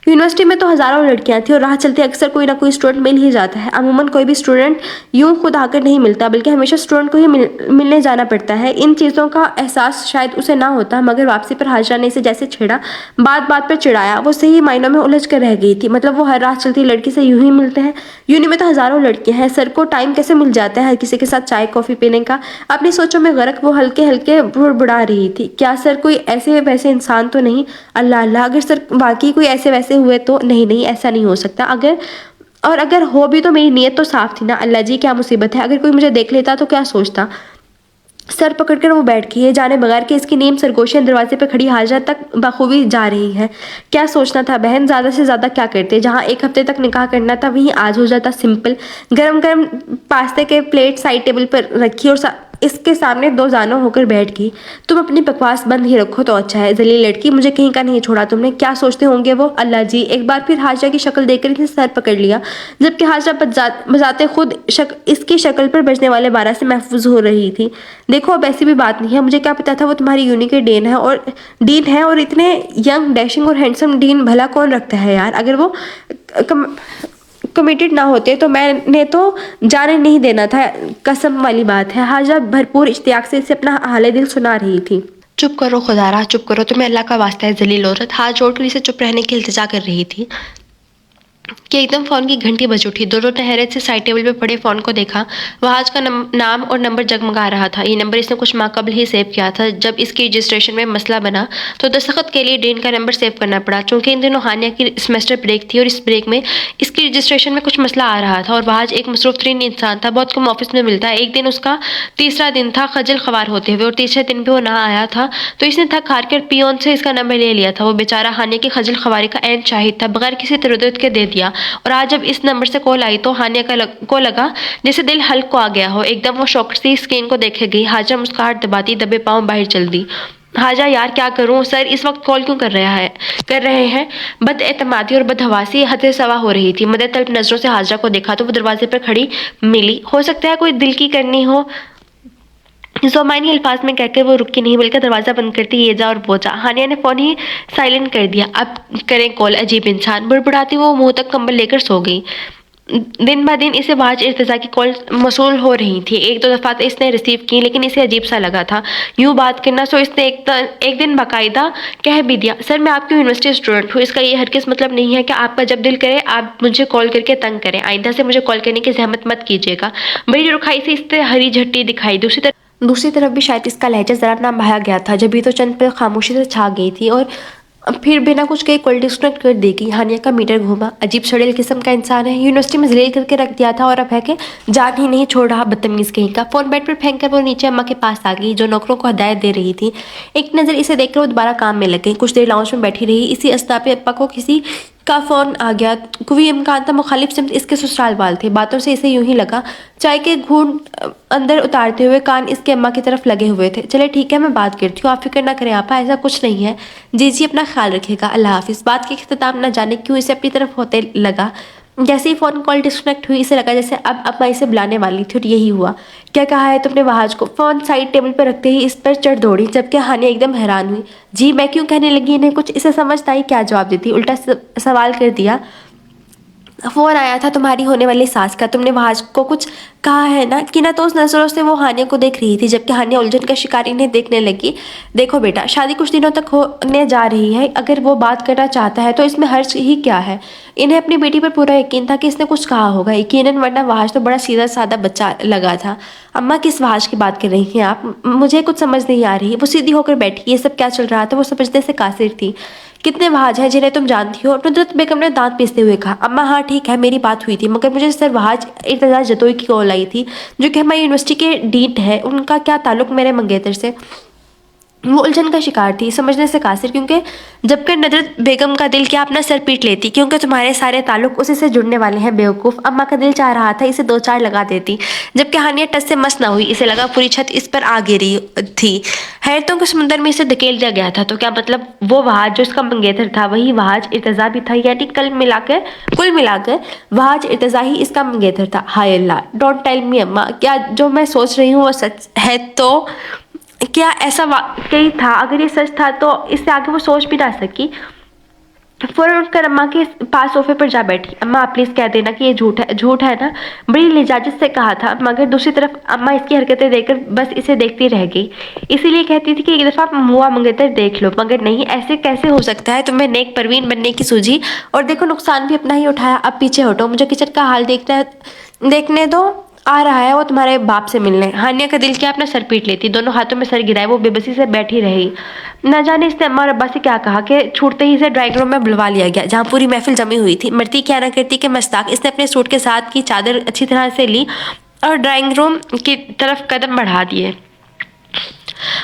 یونیورسٹی میں تو ہزاروں لڑکیاں تھیں اور راہ چلتے اکثر کوئی نہ کوئی اسٹوڈنٹ مل ہی جاتا ہے۔ عموماً کوئی بھی اسٹوڈنٹ یوں خود آ کر نہیں ملتا بلکہ ہمیشہ اسٹوڈنٹ کو ہی ملنے جانا پڑتا ہے۔ ان چیزوں کا احساس شاید اسے نہ ہوتا مگر واپسی پر ہاجرہ نے اسے جیسے چھیڑا، بات بات پر چڑھایا، وہ صحیح معنوں میں الجھ کر رہ گئی تھی۔ مطلب وہ ہر راہ چلتی لڑکی سے یوں ہی ملتے ہیں؟ یونی میں تو ہزاروں لڑکیاں ہیں، سر کو ٹائم کیسے مل جاتا ہے ہر کسی کے ساتھ چائے کافی پینے کا؟ اپنی سوچوں میں غرق وہ ہلکے ہلکے بڑبڑا رہی تھی۔ کیا سر کوئی ایسے ویسے انسان تو نہیں؟ اللہ اللہ، اگر سر واقعی کوئی ایسے ویسے ہوئے تو؟ نہیں ایسا نہیں ہو سکتا، اگر ہو بھی تو میری نیت تو صاف تھی نا۔ اللہ جی کیا مصیبت ہے، اگر کوئی مجھے دیکھ لیتا تو کیا سوچتا؟ سر پکڑ کر وہ بیٹھ گئی ہے، جانے بغیر کہ اس کی نیم سرگوشیاں دروازے پہ کھڑی حاجرہ تک بخوبی جا رہی ہے۔ کیا سوچنا تھا بہن، زیادہ سے زیادہ کیا کرتے؟ جہاں ایک ہفتے تک نکاح کرنا تھا وہیں آج ہو جاتا سمپل۔ گرم گرم پاستے کے پلیٹ سائڈ ٹیبل پر رکھی اور اس کے سامنے دو زانوں ہو کر بیٹھ گئی۔ تم اپنی بکواس بند ہی رکھو تو اچھا ہے، ذلیل لڑکی، مجھے کہیں کا نہیں چھوڑا تم نے۔ کیا سوچتے ہوں گے وہ؟ اللہ جی! ایک بار پھر حاجرہ کی شکل دیکھ کر اس نے سر پکڑ لیا، جبکہ حاجرہ بذات خود اس کی شکل پر بجنے والے بارہ سے محفوظ ہو رہی تھی۔ دیکھو اب ایسی بھی بات نہیں ہے، مجھے کیا پتا تھا وہ تمہاری یونی کے ڈین ہے، اور اتنے ینگ ڈیشنگ اور ہینڈسم ڈین بھلا کون رکھتا ہے یار۔ اگر وہ کمیٹڈ نہ ہوتے تو میں نے تو جانے نہیں دینا تھا، قسم والی بات ہے۔ حاجرہ بھرپور اشتیاق سے اسے اپنا حال دل سنا رہی تھی۔ چپ کرو خدارا، چپ کرو، تمہیں اللہ کا واسطہ ہے ذلیل عورت۔ ہاتھ جوڑ کر اسے چپ رہنے کی التجا کر رہی تھی کہ ایک دم فون کی گھنٹی بج اٹھی۔ دونوں نے حیرت سے سائڈ ٹیبل پہ پڑے فون کو دیکھا۔ وہاج کا نام اور نمبر جگمگا رہا تھا۔ یہ نمبر اس نے کچھ ماہ قبل ہی سیو کیا تھا۔ جب اس کی رجسٹریشن میں مسئلہ بنا تو دستخط کے لیے ڈین کا نمبر سیو کرنا پڑا۔ چونکہ ان دنوں ہانیہ کی سیمسٹر بریک تھی اور اس بریک میں اس کی رجسٹریشن میں کچھ مسئلہ آ رہا تھا، اور وہاج ایک مصروف ترین انسان تھا، بہت کم آفس میں ملتا۔ ایک دن اس کا تیسرا دن تھا خجل خوار ہوتے ہوئے، اور تیسرے دن بھی وہ نہ آیا تھا تو اس نے تھک ہار کر پیون سے اس کا نمبر لے لیا تھا۔ وہ بیچارہ ہانیہ کی خجل خواری کا عین شاہد تھا، بغیر کسی تردد کے دے دیا۔ اور آج جب اس نمبر سے کال آئی تو ہانیہ کو لگا جیسے دل حلق کو آ گیا ہو۔ ایک دم وہ شوق سے اسکرین کو دیکھے گئی۔ حاجرہ مسکراہٹ دباتی دبے پاؤں باہر چل دی۔ حاجہ یار کیا کروں، سر اس وقت کال کیوں کر رہے ہیں؟ بد اعتمادی اور بدحواسی حد سوا ہو رہی تھی۔ مدد طلب نظروں سے حاجرہ کو دیکھا تو وہ دروازے پر کھڑی ملی۔ ہو سکتا ہے کوئی دل کی کرنی ہو، زمانی الفاظ میں کہہ کر وہ رکی نہیں، بلکہ دروازہ بند کرتی یہ جا اور وہ جا۔ ہانیہ نے فون ہی سائلنٹ کر دیا۔ اب کریں کال، عجیب انسان، بڑبڑاتی وہ منہ تک کمبل لے کر سو گئی۔ دن بہ دن اسے وہاج ارتضیٰ کی کال موصول ہو رہی تھی۔ ایک دو دفعہ تو اس نے ریسیو کی، لیکن اسے عجیب سا لگا تھا یوں بات کرنا، سو اس نے ایک دن باقاعدہ کہہ بھی دیا، سر میں آپ کی یونیورسٹی اسٹوڈنٹ ہوں، اس کا یہ ہرگز مطلب نہیں ہے کہ آپ کا جب دل کرے آپ مجھے کال کر کے تنگ کریں، آئندہ سے مجھے کال کرنے کی زحمت مت کیجیے گا۔ بڑی رکھائی سے اس سے ہری جھٹی دکھائی۔ دوسری طرف بھی شاید اس کا لہجہ ذرا نہ بھایا گیا تھا، جبھی تو چند پل خاموشی سے چھا گئی تھی اور پھر بنا کچھ کہے کال ڈسکنیکٹ کر دے گی۔ ہانیہ کا میٹر گھوما۔ عجیب سڑیل قسم کا انسان ہے، یونیورسٹی میں ذلیل کر کے رکھ دیا تھا اور اب ہے کہ جان ہی نہیں چھوڑ رہا، بدتمیز کہیں کا۔ فون بیڈ پر پھینک کر وہ نیچے اماں کے پاس آ گئی جو نوکروں کو ہدایت دے رہی تھی۔ ایک نظر اسے دیکھ کر وہ دوبارہ کام میں لگ گئی۔ کچھ دیر لاؤنج میں بیٹھی رہی۔ اسی اسنا پہ ابا کو کسی کا فون آ گیا۔ کوئی امکان تھا مخالف سمت اس کے سسرال وال تھے۔ باتوں سے اسے یوں ہی لگا چائے کے گھونٹ اندر اتارتے ہوئے کان اس کے اماں کی طرف لگے ہوئے تھے۔ چلے ٹھیک ہے میں بات کرتی ہوں، آپ فکر نہ کریں آپا، ایسا کچھ نہیں ہے۔ جی اپنا خیال رکھے گا، اللہ حافظ۔ بات کے اختتام نہ جانے کیوں اسے اپنی طرف ہوتے لگا۔ جیسے ہی فون کال ڈسکنیکٹ ہوئی اسے لگا جیسے اب اماں اسے بلانے والی تھی، اور یہی ہوا۔ کیا کہا ہے تم نے وہاج کو؟ فون سائڈ ٹیبل پر رکھتے ہی اس پر چڑھ دوڑی، جبکہ ہانیہ ایک دم حیران ہوئی۔ جی میں کیوں کہنے لگی انہیں کچھ؟ اسے سمجھ آئی کیا جواب دیتی، الٹا سوال کر دیا، فون آیا تھا تمہاری ہونے والی ساس کا، تم نے وہاج کو کچھ کہا ہے نا؟ کہ نہ تو اس نظروں سے وہ ہانیہ کو دیکھ رہی تھی، جبکہ ہانیہ الجھن کا شکار انہیں دیکھنے لگی۔ دیکھو بیٹا، شادی کچھ دنوں تک ہونے جا رہی ہے، اگر وہ بات کرنا چاہتا ہے تو اس میں حرج ہی کیا ہے؟ انہیں اپنی بیٹی پر پورا یقین تھا کہ اس نے کچھ کہا ہوگا، یقیناً، ورنہ وہاج تو بڑا سیدھا سادہ بچہ لگا تھا۔ اماں کس وہاج کی بات کر رہی ہیں آپ؟ مجھے کچھ سمجھ نہیں آ رہی۔ وہ سیدھی ہو کر بیٹھی، یہ سب کیا چل رہا تھا وہ سمجھنے سے قاصر تھی۔ کتنے وہاج ہیں جنہیں تم جانتی ہو؟ ندرت بیگم نے دانت پیستے ہوئے کہا۔ اماں ہاں ٹھیک ہے، میری بات ہوئی تھی، مگر مجھے سر وہاج ارتضیٰ جتوئی کی کال آئی تھی جو کہ ہماری یونیورسٹی کے ڈین ہے، ان کا کیا تعلق میرے منگیتر سے؟ وہ الجھن کا شکار تھی، سمجھنے سے قاصر، کیونکہ جب کہ ندرت بیگم کا دل کیا اپنا سر پیٹ لیتی، کیونکہ تمہارے سارے تعلق اسی سے جڑنے والے ہیں بیوقوف۔ اماں کا دل چاہ رہا تھا اسے دو چار لگا دیتی، جبکہ ہانیہ ٹس سے مس نہ ہوئی، اسے لگا پوری چھت اس پر آ گری تھی۔ حیرتوں کے سمندر میں اسے دھکیل دیا گیا تھا، تو کیا مطلب وہ وہاج جو اس کا منگیتر تھا وہی وہاج ارتضیٰ بھی تھا، یعنی کل ملا کر وہاج ارتضیٰ ہی اس کا منگیتر تھا؟ ہائے اللہ، ڈونٹ ٹیل می اماں، کیا جو میں سوچ رہی ہوں وہ سچ ہے؟ تو کیا ایسا واقعی تھا؟ اگر یہ سچ تھا تو اس سے آگے وہ سوچ بھی نہ سکی۔ فوراً اٹھ کر اماں کے پاس صوفے پر جا بیٹھی۔ اماں آپ پلیز کہہ دینا کہ یہ جھوٹ ہے نا؟ بڑی لجاجت سے کہا تھا، مگر دوسری طرف اماں اس کی حرکتیں دیکھ کر بس اسے دیکھتی رہ گئی۔ اسی لیے کہتی تھی کہ ایک دفعہ موا منگیتر دیکھ لو، مگر نہیں، ایسے کیسے ہو سکتا ہے؟ تمہیں نیک پروین بننے کی سوجی، اور دیکھو نقصان بھی اپنا ہی اٹھایا۔ اب پیچھے ہٹو، مجھے کچن کا حال دیکھنے دو، آ رہا ہے وہ تمہارے باپ سے ملنے۔ ہانیہ کا دل کیا اپنا سر پیٹ لیتی، دونوں ہاتھوں میں سر گرائے وہ بے بسی سے بیٹھی رہی۔ نہ جانے اس نے اماں اور ابا سے کیا کہا کہ چھوٹتے ہی اسے ڈرائنگ روم میں بلوا لیا گیا، جہاں پوری محفل جمی ہوئی تھی۔ مرتی کیا نہ کرتی کہ مستاق، اس نے اپنے سوٹ کے ساتھ کی چادر اچھی طرح سے لی اور ڈرائنگ روم کی طرف قدم بڑھا دیے۔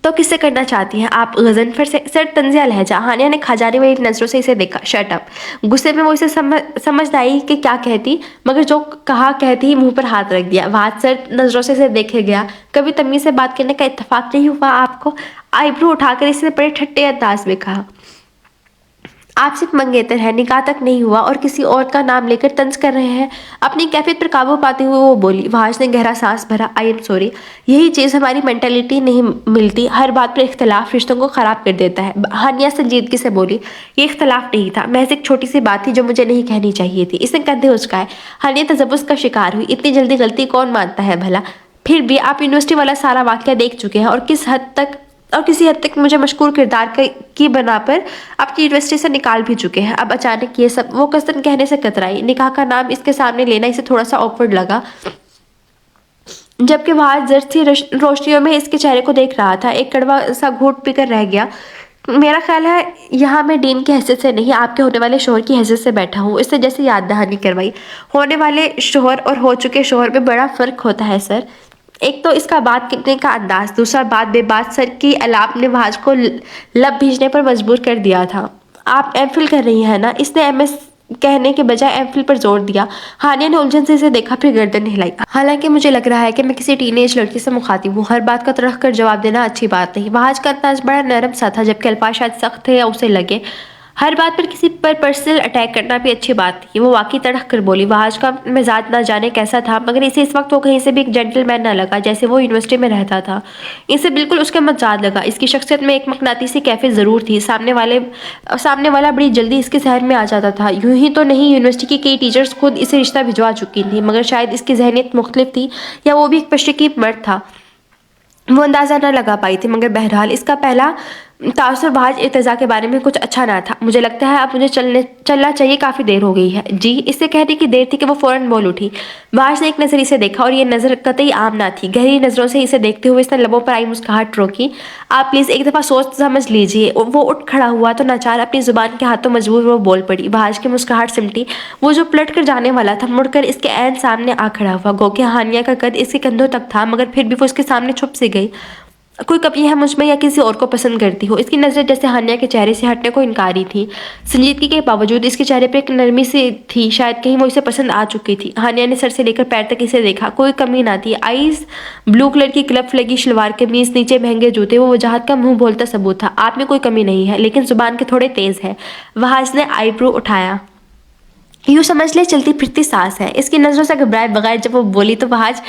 تو کس سے کرنا چاہتی ہیں آپ؟ غضنفر سے۔ سر طنزیہ لہجہ۔ ہانیہ نے کھجانے والی نظروں سے اسے دیکھا۔ Shut up. غصے میں وہ اسے سمجھ آئی کہ کیا کہتی، مگر جو کہا کہتی ہی منہ پر ہاتھ رکھ دیا۔ وہاں سر نظروں سے اسے دیکھے گیا۔ کبھی تمیز سے بات کرنے کا اتفاق نہیں ہوا آپ کو؟ آئی برو اٹھا کر اس نے بڑے ٹھٹے انداز میں کہا۔ آپ صرف منگیتر ہیں، نکاح تک نہیں ہوا اور کسی اور کا نام لے کر طنز کر رہے ہیں۔ اپنی کیفیت پر قابو پاتے ہوئے وہ بولی۔ وحاش نے گہرا سانس بھرا۔ آئی ایم سوری، یہی چیز ہماری مینٹلٹی نہیں ملتی، ہر بات پر اختلاف رشتوں کو خراب کر دیتا ہے۔ ہانیہ سنجیدگی سے بولی۔ یہ اختلاف نہیں تھا، محض ایک چھوٹی سی بات تھی جو مجھے نہیں کہنی چاہیے تھی۔ اس نے کندھے اچکائے۔ ہانیہ تذبذب کا شکار ہوئی۔ اتنی جلدی غلطی کون مانتا ہے بھلا؟ پھر بھی آپ یونیورسٹی والا سارا واقعہ دیکھ چکے ہیں اور کسی حد تک مجھے مشکور کردار کی بنا پر اپنی یونیورسٹی سے نکال بھی چکے ہیں۔ اب اچانک یہ سب، وہ قصدن کہنے سے کترائی۔ نکاح کا نام اس کے سامنے لینا اسے تھوڑا سا آکورڈ لگا، جبکہ وہاں زرد سی روشنیوں میں اس کے چہرے کو دیکھ رہا تھا۔ ایک کڑوا سا گھونٹ پی کر رہ گیا۔ میرا خیال ہے یہاں میں ڈین کی حیثیت سے نہیں، آپ کے ہونے والے شوہر کی حیثیت سے بیٹھا ہوں۔ اس نے جیسے یاد دہانی کروائی۔ ہونے والے شوہر اور ہو چکے شوہر میں بڑا فرق ہوتا ہے سر۔ ایک تو اس کا بات کرنے کا انداز، دوسرا بات بے بات سر کی الاپ نے وحاش کو لب بھیجنے پر مجبور کر دیا تھا۔ آپ ایم فل کر رہی ہیں نا؟ اس نے ایم ایس کہنے کے بجائے ایم فل پر زور دیا۔ ہانیہ نے الجھن سے اسے دیکھا، پھر گردن ہلائی۔ حالانکہ مجھے لگ رہا ہے کہ میں کسی ٹین ایج لڑکی سے مخاطب ہوں، ہر بات کا ترخ کر جواب دینا اچھی بات نہیں۔ وحاش کا انداز بڑا نرم سا تھا، جبکہ الفاظ شاید سخت تھے یا اسے لگے۔ ہر بات پر کسی پر پرسنل اٹیک کرنا بھی اچھی بات نہیں۔ وہ واقعی تڑک کر بولی۔ وحاش کا مزاج نہ جانے کیسا تھا، مگر اسے اس وقت وہ کہیں سے بھی ایک جینٹل مین نہ لگا جیسے وہ یونیورسٹی میں رہتا تھا۔ اسے بالکل اس کے مزاج لگا۔ اس کی شخصیت میں ایک مقناطیسی کیفیت ضرور تھی۔ سامنے والا بڑی جلدی اس کے ذہن میں آ جاتا تھا۔ یوں ہی تو نہیں، یونیورسٹی کی کئی ٹیچرز خود اسے رشتہ بھجوا چکی تھیں، مگر شاید اس کی ذہنیت مختلف تھی یا وہ بھی ایک پشکی مرد تھا، وہ اندازہ نہ لگا پائی تھی۔ مگر بہرحال اس کا پہلا تاثر وحاش ارتضیٰ کے بارے میں کچھ اچھا نہ تھا۔ مجھے لگتا ہے اب مجھے چلنا چاہیے، کافی دیر ہو گئی ہے۔ جی؟ اس سے کہنے کی دیر تھی کہ وہ فوراً بول اٹھی۔ وحاش نے ایک نظر اسے دیکھا اور یہ نظر قطعی عام نہ تھی۔ گہری نظروں سے اسے دیکھتے ہوئے اس نے لبوں پر آئی مسکراہٹ روکی۔ آپ پلیز ایک دفعہ سوچ سمجھ لیجیے۔ وہ اٹھ کھڑا ہوا تو ناچار اپنی زبان کے ہاتھوں مجبور وہ بول پڑی۔ وحاش کی مسکراہٹ سمٹی۔ وہ جو پلٹ کر جانے والا تھا، مڑ کر اس کے عین سامنے آ کھڑا ہوا۔ گو کہ ہانیہ کا قد اس کے کندھوں تک تھا، مگر پھر بھی وہ اس کے سامنے چھپ سی گئی۔ کوئی کمی ہے مجھ میں یا کسی اور کو پسند کرتی ہو؟ اس کی نظریں جیسے ہانیہ کے چہرے سے ہٹنے کو انکاری تھی۔ سنجیدگی کے باوجود اس کے چہرے پہ ایک نرمی سی تھی، شاید کہیں وہ اسے پسند آ چکی تھی۔ ہانیہ نے سر سے لے کر پیر تک اسے دیکھا۔ کوئی کمی نہ تھی۔ آئیز، بلو کلر کی کلف لگی شلوار قمیض، نیچے مہنگے جوتے، وہ وجاہت کا منہ بولتا ثبوت تھا۔ آپ میں کوئی کمی نہیں ہے، لیکن زبان کے تھوڑے تیز ہے۔ وحاش نے آئی برو اٹھایا۔ یوں سمجھ لے چلتی پھرتی سانس ہے۔ اس کی نظروں سے گھبرائے بغیر جب وہ بولی تو وحاش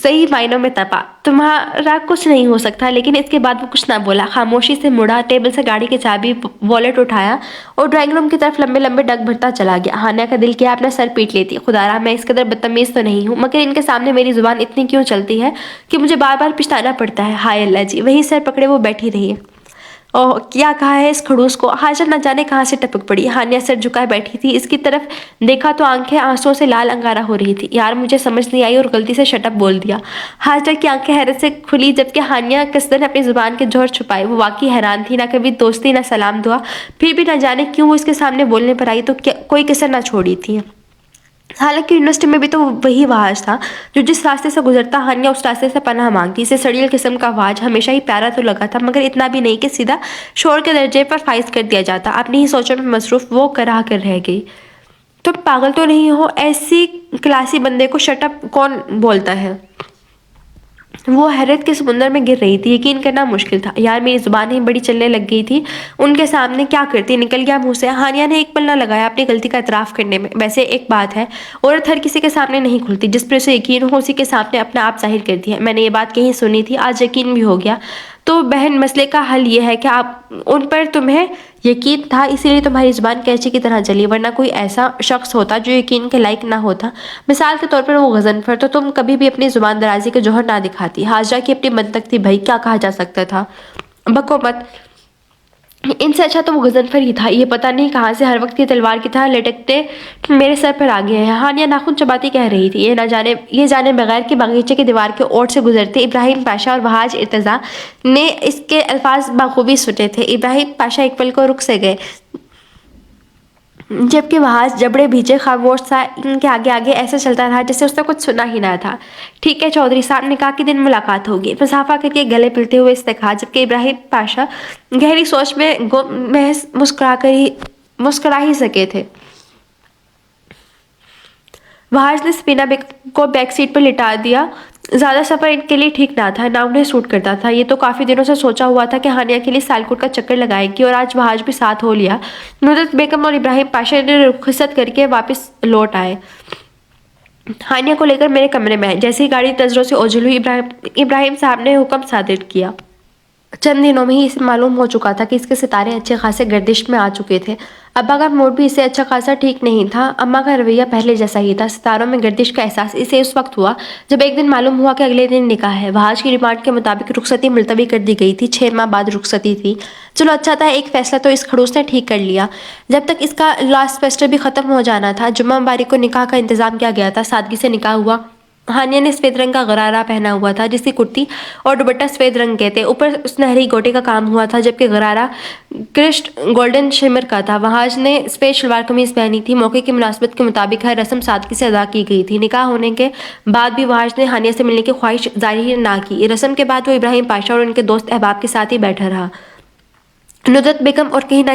صحیح معنوں میں تپا۔ تمہارا کچھ نہیں ہو سکتا۔ لیکن اس کے بعد وہ کچھ نہ بولا، خاموشی سے مڑا، ٹیبل سے گاڑی کی چابی والیٹ اٹھایا اور ڈرائنگ روم کی طرف لمبے لمبے ڈگ بھرتا چلا گیا۔ ہانیہ کا دل کیا اپنا سر پیٹ لیتی۔ خدارا، میں اس قدر بدتمیز تو نہیں ہوں، مگر ان کے سامنے میری زبان اتنی کیوں چلتی ہے کہ مجھے بار بار پچھتانا پڑتا ہے۔ ہائے اللہ جی! وہی سر پکڑے وہ بیٹھی رہی۔ اوہ، کیا کہا ہے اس کھڑوس کو؟ حاجت نہ جانے کہاں سے ٹپک پڑی۔ ہانیہ سر جھکائے بیٹھی تھی۔ اس کی طرف دیکھا تو آنکھیں آنسوؤں سے لال انگارہ ہو رہی تھی۔ یار مجھے سمجھ نہیں آئی اور غلطی سے شٹ اپ بول دیا۔ حاجرہ کی آنکھیں حیرت سے کھلی، جبکہ ہانیہ قصدن اپنی زبان کے جوہر چھپائے۔ وہ واقعی حیران تھی، نہ کبھی دوستی نہ سلام دعا، پھر بھی نہ جانے کیوں وہ اس کے سامنے بولنے پر آئی تو کوئی کسر نہ چھوڑی تھی۔ حالانکہ یونیورسٹی میں بھی تو وہی وحاش تھا جو جس راستے سے گزرتا ہانیہ اس راستے سے پناہ مانگتی۔ اسے سڑیل قسم کا وحاش ہمیشہ ہی پیارا تو لگا تھا، مگر اتنا بھی نہیں کہ سیدھا شوہر کے درجے پر فائز کر دیا جاتا۔ اپنی ہی سوچوں میں مصروف وہ کرا کر رہ گئی۔ تم پاگل تو نہیں ہو؟ ایسی کلاسی بندے کو شٹ اپ کون بولتا ہے؟ وہ حیرت کے سمندر میں گر رہی تھی۔ یقین کرنا مشکل تھا۔ یار میری زبان ہی بڑی چلنے لگ گئی تھی۔ ان کے سامنے کیا کرتی، نکل گیا منہ سے۔ ہانیہ نے ایک پل نہ لگایا اپنی غلطی کا اعتراف کرنے میں۔ ویسے ایک بات ہے، عورت ہر کسی کے سامنے نہیں کھلتی، جس پر اسے یقین ہو اسی کے سامنے اپنا آپ ظاہر کرتی ہے۔ میں نے یہ بات کہیں سنی تھی، آج یقین بھی ہو گیا۔ تو بہن، مسئلے کا حل یہ ہے کہ ان پر تمہیں یقین تھا، اسی لیے تمہاری زبان کینچی کی طرح چلی، ورنہ کوئی ایسا شخص ہوتا جو یقین کے لائق نہ ہوتا۔ مثال کے طور پر وہ غضنفر، تو تم کبھی بھی اپنی زبان درازی کے جوہر نہ دکھاتی۔ حاجرہ کی اپنی منطق تھی، بھائی کیا کہا جا سکتا تھا؟ بکو مت، ان سے اچھا تو وہ غضنفر ہی تھا۔ یہ پتہ نہیں کہاں سے ہر وقت کی تلوار کی طرح لٹکتے میرے سر پر آ گیا ہے۔ ہانیہ ناخن چباتی کہہ رہی تھی۔ یہ جانے بغیر کہ باغیچے کی دیوار کے اوٹ سے گزرتے ابراہیم پاشا اور وحاش ارتضیٰ نے اس کے الفاظ بخوبی سنے تھے۔ ابراہیم پاشا ایک پل کو رک سے گئے، جبکہ وہاج جبڑے بھیجے خاموش سا ان کے آگے آگے ایسا چلتا رہا جیسے اس نے کچھ سنا ہی نہ تھا۔ ٹھیک ہے چودھری صاحب، نکاح کے دن ملاقات ہوگی، مسافہ کر کے گلے ملتے ہوئے اس نے کہا، جبکہ ابراہیم پاشا گہری سوچ میں گم محض مسکرا ہی سکے تھے۔ وہاج نے سفینہ بیگم کو بیک سیٹ پر لٹا دیا۔ زیادہ سفر ان کے لیے ٹھیک نہ تھا، نہ انہیں سوٹ کرتا تھا۔ یہ تو کافی دنوں سے سوچا ہوا تھا کہ ہانیہ کے لیے سیالکوٹ کا چکر لگائیں گی، اور آج وہاج بھی ساتھ ہو لیا۔ ندرت بیگم اور ابراہیم پاشا نے رخصت کر کے واپس لوٹ آئے۔ ہانیہ کو لے کر میرے کمرے میں آئے۔ جیسے ہی گاڑی نظروں سے اوجھل ہوئی، ابراہیم صاحب نے حکم صادر کیا۔ چند دنوں میں ہی اسے معلوم ہو چکا تھا کہ اس کے ستارے اچھے خاصے گردش میں آ چکے تھے۔ ابا کا موڈ بھی اسے اچھا خاصا ٹھیک نہیں تھا۔ اماں کا رویہ پہلے جیسا ہی تھا۔ ستاروں میں گردش کا احساس اسے اس وقت ہوا جب ایک دن معلوم ہوا کہ اگلے دن نکاح ہے۔ وہاج کی ڈیمانڈ کے مطابق رخصتی ملتوی کر دی گئی تھی۔ 6 ماہ بعد رخصتی تھی۔ چلو اچھا تھا، ایک فیصلہ تو اس کھڑوس نے ٹھیک کر لیا۔ جب تک اس کا لاسٹ سیمسٹر بھی ختم ہو جانا تھا، جمعہ مبارک کو نکاح کا انتظام کیا گیا تھا۔ سادگی سے نکاح ہوا۔ ہانیہ نے سفید رنگ کا غرارہ پہنا ہوا تھا، جس کی کرتی اور دوپٹہ سفید رنگ کے تھے، اوپر سنہری گوٹے کا کام ہوا تھا، جبکہ غرارہ کرسٹ گولڈن شمر کا تھا۔ وہاج نے سفید شلوار قمیض پہنی تھی۔ موقع کی مناسبت کے مطابق ہر رسم سادگی سے ادا کی گئی تھی۔ نکاح ہونے کے بعد بھی وہاج نے ہانیہ سے ملنے کی خواہش ظاہر نہ کی۔ رسم کے بعد وہ ابراہیم پاشا اور ان کے دوست احباب کے ساتھ ہی بیٹھا رہا۔ ندرت بیگم اور کہیں نہ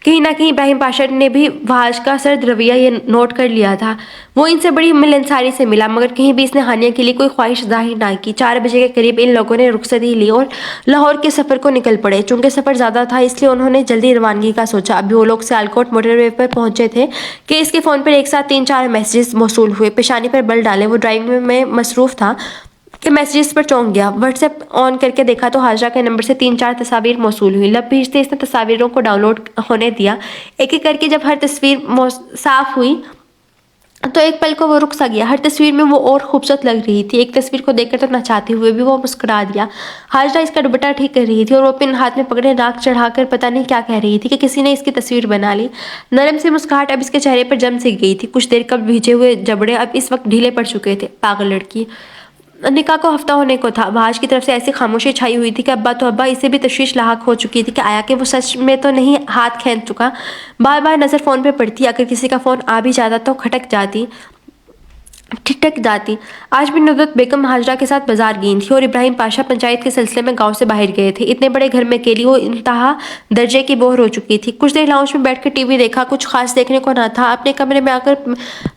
کہیں ابراہیم پاشا نے بھی وہاج کا سرد رویہ یہ نوٹ کر لیا تھا۔ وہ ان سے بڑی ملنساری سے ملا، مگر کہیں بھی اس نے ہانیہ کے لیے کوئی خواہش ظاہر نہ کی۔ 4 بجے کے قریب ان لوگوں نے رخصتی لی اور لاہور کے سفر کو نکل پڑے۔ چونکہ سفر زیادہ تھا، اس لیے انہوں نے جلدی روانگی کا سوچا۔ ابھی وہ لوگ سیالکوٹ موٹر وے پر پہنچے تھے کہ اس کے فون پر ایک ساتھ 3-4 میسیجز موصول ہوئے۔ پیشانی پر بل ڈالے وہ ڈرائیونگ میں مصروف تھا کہ میسیجز پر چونک گیا۔ واٹس ایپ آن کر کے دیکھا تو حاجرہ کے نمبر سے 3-4 تصاویر موصول ہوئی۔ لب بھیجتے اس نے تصاویروں کو ڈاؤن لوڈ ہونے دیا۔ ایک ایک کر کے جب ہر تصویر صاف ہوئی تو ایک پل کو وہ رک سا گیا۔ ہر تصویر میں وہ اور خوبصورت لگ رہی تھی۔ ایک تصویر کو دیکھ کر تو نہ چاہتے ہوئے بھی وہ مسکرا دیا۔ حاجرہ اس کا دوپٹہ ٹھیک کر رہی تھی اور وہ پن ہاتھ میں پکڑے ناک چڑھا کر پتہ نہیں کیا کہہ رہی تھی کہ کسی نے اس کی تصویر بنا لی۔ نرم سی مسکراہٹ اب اس کے چہرے پر جم سی گئی تھی۔ کچھ دیر قبل بھیجے ہوئے جبڑے اب اس وقت ڈھیلے پڑ چکے تھے۔ پاگل لڑکی! نکاح کو ہفتہ ہونے کو تھا۔ وہاج کی طرف سے ایسی خاموشی چھائی ہوئی تھی کہ ابا اسے بھی تشویش لاحق ہو چکی تھی کہ آیا کہ وہ سچ میں تو نہیں ہاتھ کھینچ چکا۔ بار بار نظر فون پہ پڑتی، اگر کسی کا فون آ بھی جاتا تو ٹھٹک جاتی۔ آج بھی ندرت بیگم حاجرہ کے ساتھ بازار گئی تھی اور ابراہیم پاشا پنچایت کے سلسلے میں گاؤں سے باہر گئے تھے۔ اتنے بڑے گھر میں اکیلی وہ انتہا درجے کی بور ہو چکی تھی۔ کچھ دیر لاؤنج میں بیٹھ کر ٹی وی دیکھا۔ کچھ خاص دیکھنے کو نہ تھا۔ اپنے کمرے میں آ کر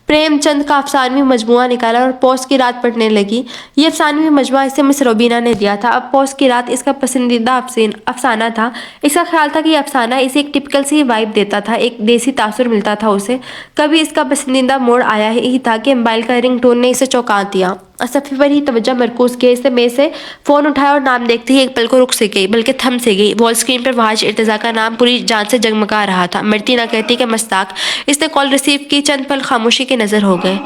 پریم چند کا افسانوی مجموعہ نکالا اور پوست کی رات پڑھنے لگی۔ یہ افسانوی مجموعہ اسے مس روبینہ نے دیا تھا۔ اب پوست کی رات اس کا پسندیدہ افسانہ تھا۔ اس کا خیال تھا کہ یہ افسانہ اسے ایک ٹپکل سی وائب دیتا تھا، ایک دیسی تاثر ملتا تھا اسے۔ کبھی اس کا پسندیدہ موڑ آیا ہی تھا کہ موبائل کا رنگ ٹون نے اسے چونکا دیا۔ صفحے پر ہی توجہ مرکوز کیے اس نے میز سے فون اٹھایا اور نام دیکھتے ہی ایک پل کو رک سے گئی، بلکہ تھم سے گئی۔ وال اسکرین پر وہاج ارتضیٰ کا نام پوری جان سے جگمگا رہا تھا۔ مرتی نہ کہتی کہ مستاق! اس نے کال ریسیو کی۔ چند پل خاموشی کے نظر ہو گئے۔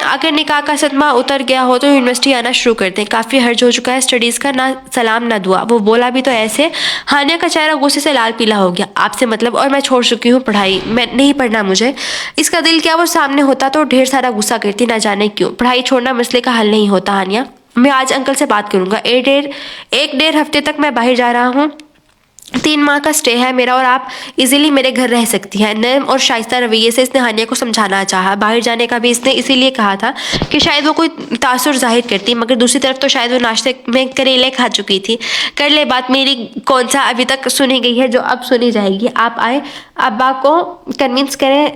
اگر نکاح کا صدمہ اتر گیا ہو تو یونیورسٹی آنا شروع کر دیں۔ کافی حرج ہو چکا ہے، اسٹڈیز کا نہ سلام نہ دعا۔ وہ بولا بھی تو ایسے۔ ہانیہ کا چہرہ غصے سے لال پیلا ہو گیا۔ آپ سے مطلب؟ اور میں چھوڑ چکی ہوں پڑھائی، میں نہیں پڑھنا مجھے۔ اس کا دل کیا وہ سامنے ہوتا تو ڈھیر سارا غصہ کرتی، نہ جانے کیوں۔ پڑھائی چھوڑنا مسئلے کا حل نہیں ہوتا ہانیہ۔ میں آج انکل سے بات کروں گا۔ ایک ڈیڑھ ہفتے تک میں باہر جا رہا ہوں۔ 3 ماہ کا سٹے ہے میرا اور آپ ایزیلی میرے گھر رہ سکتی ہیں۔ نرم اور شائستہ رویے سے اس نے ہانیہ کو سمجھانا چاہا۔ باہر جانے کا بھی اس نے اسی لیے کہا تھا کہ شاید وہ کوئی تاثر ظاہر کرتی، مگر دوسری طرف تو شاید وہ ناشتے میں کریلے کھا چکی تھی۔ کر لے بات میری کون سا ابھی تک سنی گئی ہے جو اب سنی جائے گی۔ آپ آئے، ابا کو کنونس کریں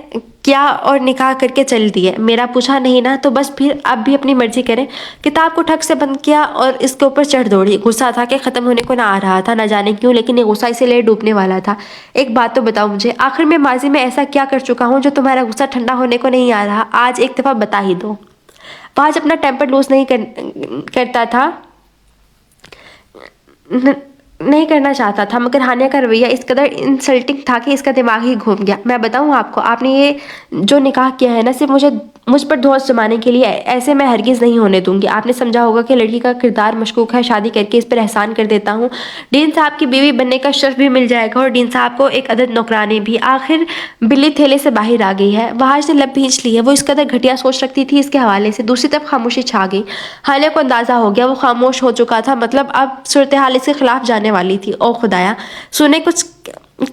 کیا اور نکاح کر کے چل دیے۔ میرا پوچھا نہیں نا، تو بس پھر اب بھی اپنی مرضی کریں۔ کتاب کو ٹھک سے بند کیا اور اس کے اوپر چڑھ دوڑی۔ غصہ تھا کہ ختم ہونے کو نہ آ رہا تھا، نہ جانے کیوں، لیکن یہ غصہ اسے لے ڈوبنے والا تھا۔ ایک بات تو بتاؤ مجھے، آخر میں ماضی میں ایسا کیا کر چکا ہوں جو تمہارا غصہ ٹھنڈا ہونے کو نہیں آ رہا؟ آج ایک دفعہ بتا ہی دو۔ آج اپنا ٹیمپر لوز نہیں کرنا چاہتا تھا، مگر ہانیہ کا رویہ اس قدر انسلٹنگ تھا کہ اس کا دماغ ہی گھوم گیا۔ میں بتاؤں آپ کو، آپ نے یہ جو نکاح کیا ہے نا، صرف مجھ پر دھوس جمانے کے لیے، ایسے میں ہرگز نہیں ہونے دوں گی۔ آپ نے سمجھا ہوگا کہ لڑکی کا کردار مشکوک ہے، شادی کر کے اس پر احسان کر دیتا ہوں، ڈین صاحب کی بیوی بننے کا شرف بھی مل جائے گا اور ڈین صاحب کو ایک عدد نوکرانی بھی۔ آخر بلی تھیلے سے باہر آ گئی ہے۔ وہاج نے لب بھینچ لی ہے۔ وہ اس قدر گھٹیا سوچ رکھتی تھی اس کے حوالے سے۔ دوسری طرف خاموشی چھا گئی۔ ہانیہ کو اندازہ ہو گیا وہ خاموش ہو چکا تھا، مطلب اب صورتحال اس کے خلاف جانے والی تھی۔ او خدایا!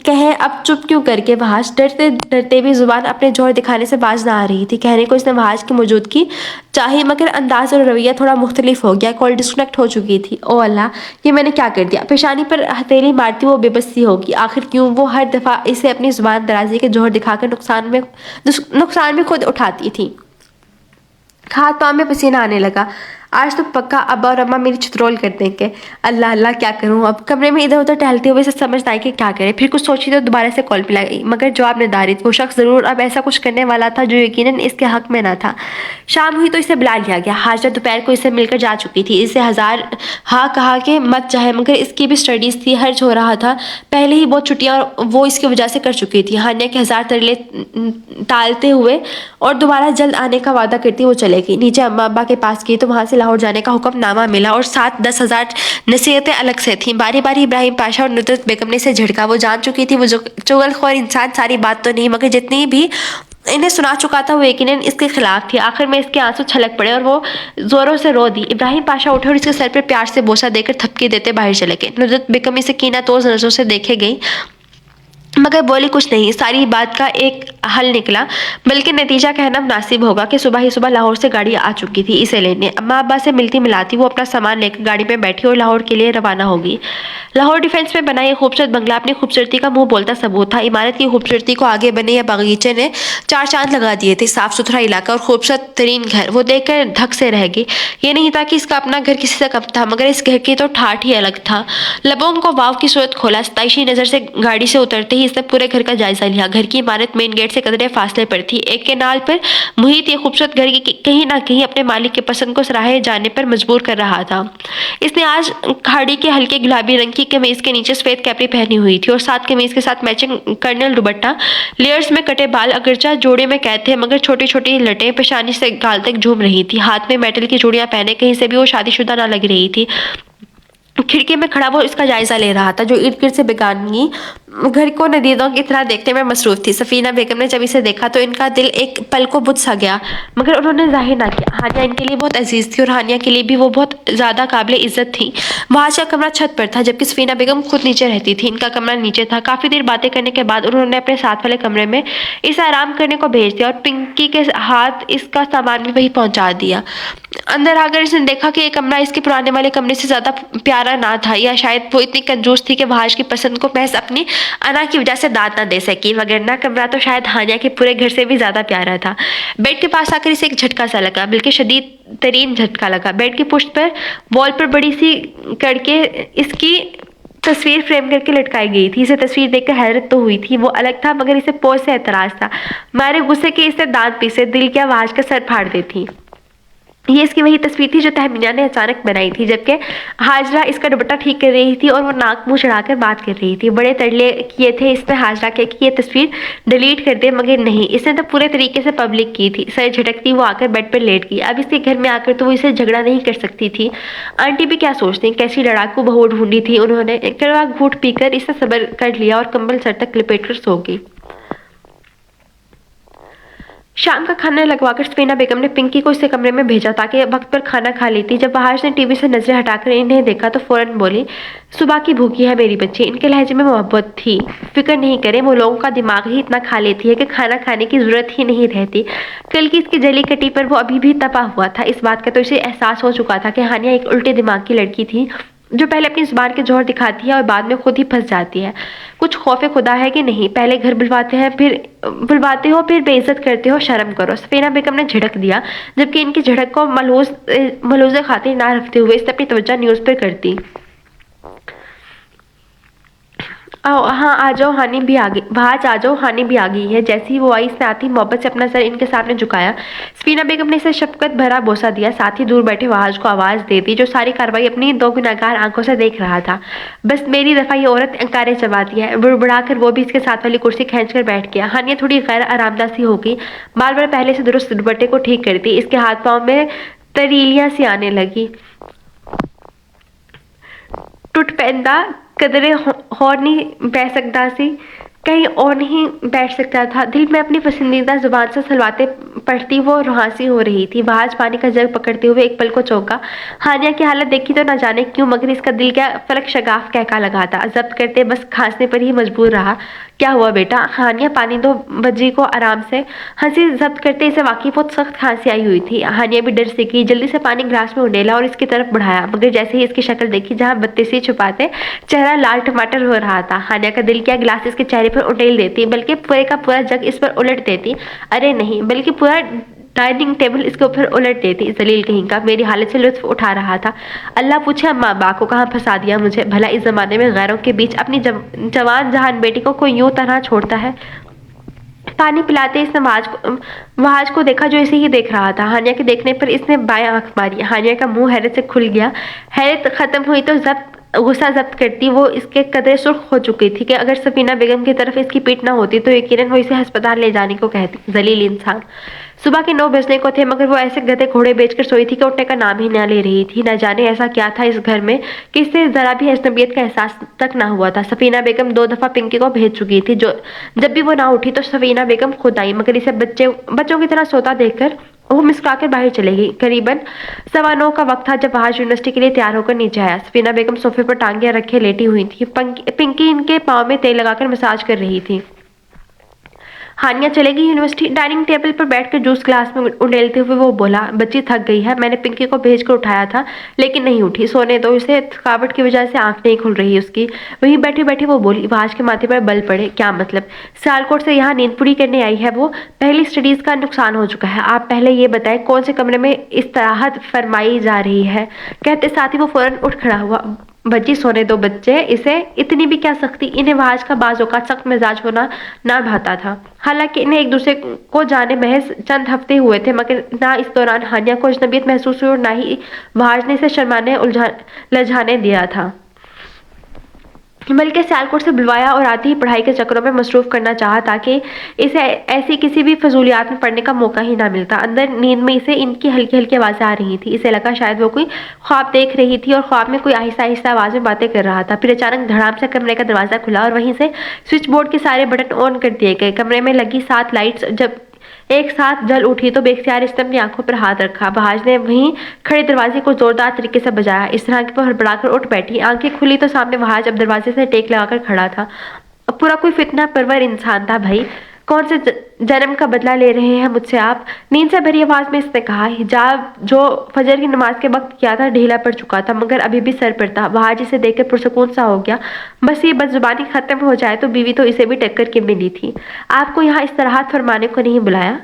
کہیں اب چپ کیوں کر کے وحاش ڈرتے ڈرتے بھی زبان اپنے جوہر دکھانے سے باز نہ آ رہی تھی. کہنے کو اس نے وحاش کی موجودگی چاہی مگر انداز اور رویہ تھوڑا مختلف ہو گیا. کال ڈسکنیکٹ ہو چکی تھی. او اللہ یہ میں نے کیا کر دیا. پیشانی پر ہتھیلی مارتی وہ بے بس سی ہوگی. آخر کیوں وہ ہر دفعہ اسے اپنی زبان درازی کے جوہر دکھا کر نقصان میں خود اٹھاتی تھی. ہاتھ پاؤں میں پسینہ آنے لگا. آج تو پکا ابا اور اماں میری چترول کر دیں گے. اللہ اللہ کیا کروں اب. کمرے میں ادھر ادھر ٹہلتے ہوئے سے سمجھ نہ آئی کہ کیا کرے. پھر کچھ سوچی تو دوبارہ سے کال پہ لگائی مگر جواب ندارد. وہ شخص ضرور اب ایسا کچھ کرنے والا تھا جو یقیناً اس کے حق میں نہ تھا. شام ہوئی تو اسے بلا لیا گیا. حاجرہ دوپہر کو اسے مل کر جا چکی تھی. اسے ہزار ہاں کہا کہ مت چاہے مگر اس کی بھی اسٹڈیز تھی. حرج ہو رہا تھا. پہلے ہی بہت چھٹیاں وہ اس کی وجہ سے کر چکی تھی. ہانیہ کے ہزار ترلے ٹالتے ہوئے اور دوبارہ جلد آنے کا وعدہ کرتی وہ چلے گئی. نیچے اماں ابا کے پاس گئی تو وہاں سے لاہور جانے کا حکم نامہ ملا اور ساتھ 10,000 نصیحتیں الگ سے تھیں. باری باری ابراہیم پاشا اور ندرت بیگم نے اسے جھڑکا. وہ جان چکی تھی وہ چغل خور انسان ساری بات تو نہیں مگر جتنی بھی انہیں سنا چکا تھا وہ یقیناً اس کے خلاف تھی. آخر میں اس کے آنسو چھلک پڑے اور وہ زوروں سے رو دی. ابراہیم پاشا اٹھے اور اس کے سر پر پیار سے بوسہ دے کر تھپکی دیتے باہر چلے گئے. ندرت بیگم اسے کینہ توز نظروں سے دیکھے گئی مگر بولی کچھ نہیں. ساری بات کا ایک حل نکلا بلکہ نتیجہ کہنا مناسب ہوگا کہ صبح ہی صبح لاہور سے گاڑی آ چکی تھی اسے لینے. اماں ابا سے ملتی ملاتی وہ اپنا سامان لے کر گاڑی میں بیٹھی اور لاہور کے لیے روانہ ہوگی. لاہور ڈیفینس میں بنا یہ خوبصورت بنگلہ اپنی خوبصورتی کا منہ بولتا ثبوت تھا. عمارت کی خوبصورتی کو آگے بنے یا باغیچے نے چار چاند لگا دیے تھے. صاف ستھرا علاقہ اور خوبصورت ترین گھر. وہ دیکھ کر دھک سے رہ گئی. یہ نہیں تھا کہ اس کا اپنا گھر کسی سے کم تھا مگر اس گھر کی تو ٹھاٹھ ہی الگ تھا. لبوں کو واو کی صورت کھولا. ستائشی نظر سے گاڑی سے اترتے ہی اس نے پورے گھر کا جائزہ لیا. گھر کی عمارت مین گیٹ سے قدرے فاصلے پر تھی. ایک کینال پر محیط یہ خوبصورت گھر کی کہیں نہ کہیں اپنے مالک کے پسند کو سراہے جانے پر مجبور کر رہا تھا. اس نے آج کھاڑی کے ہلکے گلابی رنگ کی قمیض کے نیچے سفید کیپری پہنی ہوئی تھی اور ساتھ قمیض کے ساتھ میچنگ کرنل دوپٹہ. لیئرز میں کٹے بال اگرچہ جوڑے میں قید تھے مگر چھوٹی چھوٹی لٹیں پیشانی سے گال تک جھوم رہی تھی. ہاتھ میں میٹل کی چوڑیاں پہنے کہیں سے بھی وہ شادی شدہ نہ لگ رہی تھی. کھڑکی میں کھڑا وہ اس کا جائزہ لے رہا تھا جو ارد گرد سے بیگانگی گھر کو ندیدوں کی طرح دیکھنے میں مصروف تھی. سفینہ بیگم نے جب اسے دیکھا تو ان کا دل ایک پل کو بجھ سا گیا مگر انہوں نے ظاہر نہ کیا. ہانیہ ان کے لیے بہت عزیز تھی اور ہانیہ کے لیے بھی وہ بہت زیادہ قابل عزت تھی. وہاں کا کمرہ چھت پر تھا جبکہ سفینہ بیگم خود نیچے رہتی تھی. ان کا کمرہ نیچے تھا. کافی دیر باتیں کرنے کے بعد انہوں نے اپنے ساتھ والے کمرے میں اسے آرام کرنے کو بھیج دیا اور پنکی کے ہاتھ اس کا سامان بھی وہی پہنچا دیا. اندر آ کر اس نے دیکھا کہ یہ کمرہ اس کے پرانے والے کمرے سے زیادہ پیارا نہ تھا یا شاید وہ اتنی کنجوس تھی کہ وحاش کی پسند کو محض اپنی انا کی وجہ سے داد نہ دے سکی وگرنہ کمرہ تو شاید ہانیہ کے پورے گھر سے بھی زیادہ پیارا تھا. بیڈ کے پاس آ کر اسے ایک جھٹکا سا لگا بلکہ شدید ترین جھٹکا لگا. بیڈ کی پشت پر وال پر بڑی سی کڑ کے اس کی تصویر فریم کر کے لٹکائی گئی تھی. اسے تصویر دیکھ کر حیرت تو ہوئی تھی. وہ الگ تھا مگر اسے پوز سے اعتراض تھا. مارے غصے کے اسے دانت پیسے دل کیا وحاش کا سر پھاڑ دیتی. یہ اس کی وہی تصویر تھی جو تہمینہ نے اچانک بنائی تھی جبکہ حاجرہ اس کا دوپٹہ ٹھیک کر رہی تھی اور وہ ناک منہ چڑھا کر بات کر رہی تھی. بڑے ترلے کیے تھے اس نے حاجرہ کے کہ یہ تصویر ڈیلیٹ کر دے مگر نہیں. اس نے تو پورے طریقے سے پبلک کی تھی. سر جھٹکتی وہ آ کر بیڈ پر لیٹ گئی. اب اس کے گھر میں آ کر تو وہ اسے جھگڑا نہیں کر سکتی تھی. آنٹی بھی کیا سوچتی کیسی لڑاکو بہو ڈھونڈی تھی انہوں نے. کڑوا گھونٹ پی کر اسے صبر کر لیا اور کمبل سر تک لپیٹ کر سو گئی. شام کا کھانا لگوا کر سفینہ بیگم نے پنکی کو اس سے کمرے میں بھیجا تاکہ وقت پر کھانا کھا لیتی. جب وحاش نے ٹی وی سے نظریں ہٹا کر انہیں دیکھا تو فوراً بولی صبح کی بھوکی ہے میری بچی. ان کے لہجے میں محبت تھی. فکر نہیں کریں وہ لوگوں کا دماغ ہی اتنا کھا لیتی ہے کہ کھانا کھانے کی ضرورت ہی نہیں رہتی. کل کی اس کی جلی کٹی پر وہ ابھی بھی تپا ہوا تھا. اس بات کا تو اسے احساس ہو چکا تھا کہ ہانیہ ایک الٹے دماغ کی لڑکی تھی جو پہلے اپنی زبان کے جوہر دکھاتی ہے اور بعد میں خود ہی پھنس جاتی ہے. کچھ خوف خدا ہے کہ نہیں. پہلے گھر بلواتے ہو پھر بے عزت کرتے ہو. شرم کرو. سفینہ بیگم نے جھڑک دیا جبکہ ان کی جھڑک کو ملحوظ خاطر نہ رکھتے ہوئے اس نے اپنی توجہ نیوز پر کر دی. ہاں آ جاؤ ہانی بھی آ گئی. وہاں آ جاؤ ہانی بھی آ گئی ہے. جیسے ہی وہ آئی اس نے آتی محبت سے اپنا سر ان کے سامنے جھکایا. سفینہ بیگم نے اسے شفقت بھرا بوسہ دیا. ساتھ ہی دور بیٹھے وحاش کو آواز دے دی جو ساری کارروائی اپنی دو گناہگار آنکھوں سے دیکھ رہا تھا. بس میری دفعہ یہ عورت انکارے چباتی ہے. بڑبڑا کر وہ بھی اس کے ساتھ والی کرسی کھینچ کر بیٹھ گیا. ہانیہ تھوڑی غیر آرامدہ سی ہو گئی. بار بار پہلے سے درست دوپٹے کو ٹھیک کرتی. اس کے ہاتھ پاؤں میں تریلیاں سی آنے لگی. ٹوٹ پیندا قدرے ہور نہیں بہ سکتا سی. کہیں اور نہیں بیٹھ سکتا تھا. دل میں اپنی پسندیدہ زبان سے سلواتیں پڑھتی وہ روحانسی ہو رہی تھی. وہاج پانی کا جگ پکڑتے ہوئے ایک پل کو چونکا. ہانیہ کی حالت دیکھی تو نہ جانے کیوں مگر اس کا دل کیا فلک شگاف کہکا لگا تھا. ضبط کرتے بس کھانسنے پر ہی مجبور رہا. کیا ہوا بیٹا؟ ہانیہ پانی دو بجی کو آرام سے. ہنسی ضبط کرتے اسے واقعی بہت سخت کھانسی آئی ہوئی تھی. ہانیہ بھی ڈر سیکھی. جلدی سے پانی گلاس میں اڈیلا اور اس کی طرف بڑھایا مگر جیسے ہی اس کی شکل دیکھی جہاں بتیسی چھپاتے چہرہ لال ٹماٹر ہو رہا تھا. ہانیہ کا دل کیا گلاس اس کے چہرے پر اڈیل دیتی بلکہ پورے کا پورا جگ اس پر الٹ دیتی. ارے نہیں بلکہ پورا ڈائننگ ٹیبل اس کے اوپر الٹ دیتی. ذلیل کہیں کا میری حالت سے لطف اٹھا رہا تھا. اللہ پوچھے ماں باپ کو کہاں پھنسا دیا مجھے. بھلا اس زمانے میں غیروں کے بیچ اپنی جوان جہان بیٹی کو کوئی یوں طرح چھوڑتا ہے. پانی پلاتے اس نے وہاج کو دیکھا جو اسے ہی دیکھ رہا تھا. ہانیہ کے دیکھنے پر اس نے بائیں آنکھ ماری. ہانیہ کا منہ حیرت سے کھل گیا. حیرت ختم ہوئی تو غصہ ضبط کرتی وہ اس کے قدرے سرخ ہو چکی تھی کہ اگر سفینہ بیگم کی طرف اس کی پیٹ نہ ہوتی تو یقیناً وہ اسے ہسپتال لے جانے کو کہتی. ذلیل انسان. صبح کے 9 بجنے کو تھے مگر وہ ایسے گدھے گھوڑے بیچ کر سوئی تھی کہ اٹھنے کا نام ہی نہ لے رہی تھی. نہ جانے ایسا کیا تھا اس گھر میں کہ اس سے ذرا بھی اجنبیت کا احساس تک نہ ہوا تھا. سفینہ بیگم 2 دفعہ پنکی کو بھیج چکی تھی. جب بھی وہ نہ اٹھی تو سفینہ بیگم خود آئی مگر اسے بچوں کی طرح سوتا دیکھ کر وہ مسکرا کر باہر چلے گئی. قریباً 9:15 کا وقت تھا جب وہاج یونیورسٹی کے لیے تیار ہو کر نیچے آیا. سفینہ بیگم صوفے پر ٹانگیں رکھے لیٹی ہوئی تھی. پنکی ان کے پاؤں میں تیل لگا کر مساج کر رہی تھی. ہانیہ چلے گی یونیورسٹی؟ ڈائننگ ٹیبل پر بیٹھ کر جوس گلاس میں اڈیلتے ہوئے وہ بولا. بچی تھک گئی ہے. میں نے پنکی کو بھیج کر اٹھایا تھا لیکن نہیں اٹھی. سونے دو اسے. تھکاوٹ کی وجہ سے آنکھ نہیں کھل رہی اس کی. وہیں بیٹھی بیٹھی وہ بولی. وہاج کے ماتھے پر بل پڑے. کیا مطلب؟ سیالکوٹ سے یہاں نیند پوری کرنے آئی ہے وہ. پہلی اسٹڈیز کا نقصان ہو چکا ہے. آپ پہلے یہ بتائیں کون سے کمرے میں استراحت فرمائی جا رہی ہے؟ کہتے ساتھ ہی وہ فوراً اٹھ کھڑا ہوا. بچی سونے دو بچے. اسے اتنی بھی کیا سختی. انہیں وہاج کا بعض اوقات سخت مزاج ہونا نہ بھاتا تھا. حالانکہ انہیں ایک دوسرے کو جانے محض چند ہفتے ہوئے تھے مگر نہ اس دوران ہانیہ کو اجنبیت محسوس ہوئی اور نہ ہی وہاج نے اسے شرمانے لجانے دیا تھا بلکہ سیالکوٹ سے بلوایا اور آتی ہی پڑھائی کے چکروں میں مصروف کرنا چاہا تاکہ اسے ایسی کسی بھی فضولیات میں پڑھنے کا موقع ہی نہ ملتا. اندر نیند میں اسے ان کی ہلکی ہلکی آوازیں آ رہی تھی. اسے لگا شاید وہ کوئی خواب دیکھ رہی تھی اور خواب میں کوئی آہستہ آہستہ آواز میں باتیں کر رہا تھا. پھر اچانک دھڑام سے کمرے کا دروازہ کھلا اور وہیں سے سوئچ بورڈ کے سارے بٹن آن کر دیے گئے. کمرے میں لگی 7 لائٹس جب ایک ساتھ جل اٹھی تو بے اختیار اس نے اپنی آنکھوں پر ہاتھ رکھا. وہاج نے وہیں کھڑے دروازے کو زوردار طریقے سے بجایا. اس طرح کہ وہ ہڑبڑا کر اٹھ بیٹھی. آنکھیں کھلی تو سامنے وہاج اب دروازے سے ٹیک لگا کر کھڑا تھا. پورا کوئی فتنہ پرور انسان تھا. بھائی کون سے جنم کا بدلہ لے رہے ہیں مجھ سے آپ؟ نیند سے بھری آواز میں اس نے کہا. حجاب جو فجر کی نماز کے وقت کیا تھا ڈھیلا پڑ چکا تھا مگر ابھی بھی سر پر تھا. وہاج اسے دیکھ کر پرسکون سا ہو گیا. بس یہ بدزبانی ختم ہو جائے تو بیوی تو اسے بھی ٹکر کے ملی تھی. آپ کو یہاں استراحت فرمانے کو نہیں بلایا.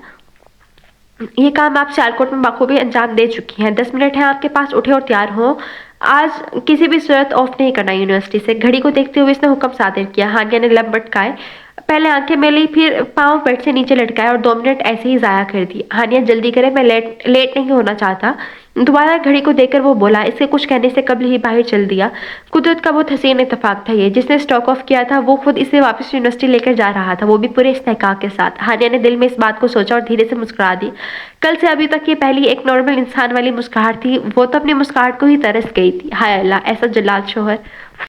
یہ کام آپ سیالکوٹ میں بخوبی انجام دے چکی ہیں. 10 منٹ ہیں آپ کے پاس. اٹھے اور تیار ہوں. آج کسی بھی صورت آف نہیں کرنا یونیورسٹی سے. گھڑی کو دیکھتے ہوئے اس نے حکم صادر کیا. ہانیہ نے لب بٹکائے. پہلے آنکھیں میلی پھر پاؤں بیڈ سے نیچے لٹکائے اور 2 منٹ ایسے ہی ضائع کر دی. ہانیہ جلدی کرے میں لیٹ نہیں ہونا چاہتا. دوبارہ گھڑی کو دیکھ کر وہ بولا. اس کے کچھ کہنے سے قبل ہی باہر چل دیا. قدرت کا بہت حسین اتفاق تھا یہ. جس نے اسٹاک آف کیا تھا وہ خود اسے واپس یونیورسٹی لے کر جا رہا تھا وہ بھی پورے استحقاق کے ساتھ. ہانیہ نے دل میں اس بات کو سوچا اور دھیرے سے مسکرا دی. کل سے ابھی تک یہ پہلی ایک نارمل انسان والی مسکراہٹ تھی. وہ تو اپنی مسکراہٹ کو ہی ترس گئی تھی. ہائے اللہ ایسا جلاد شوہر.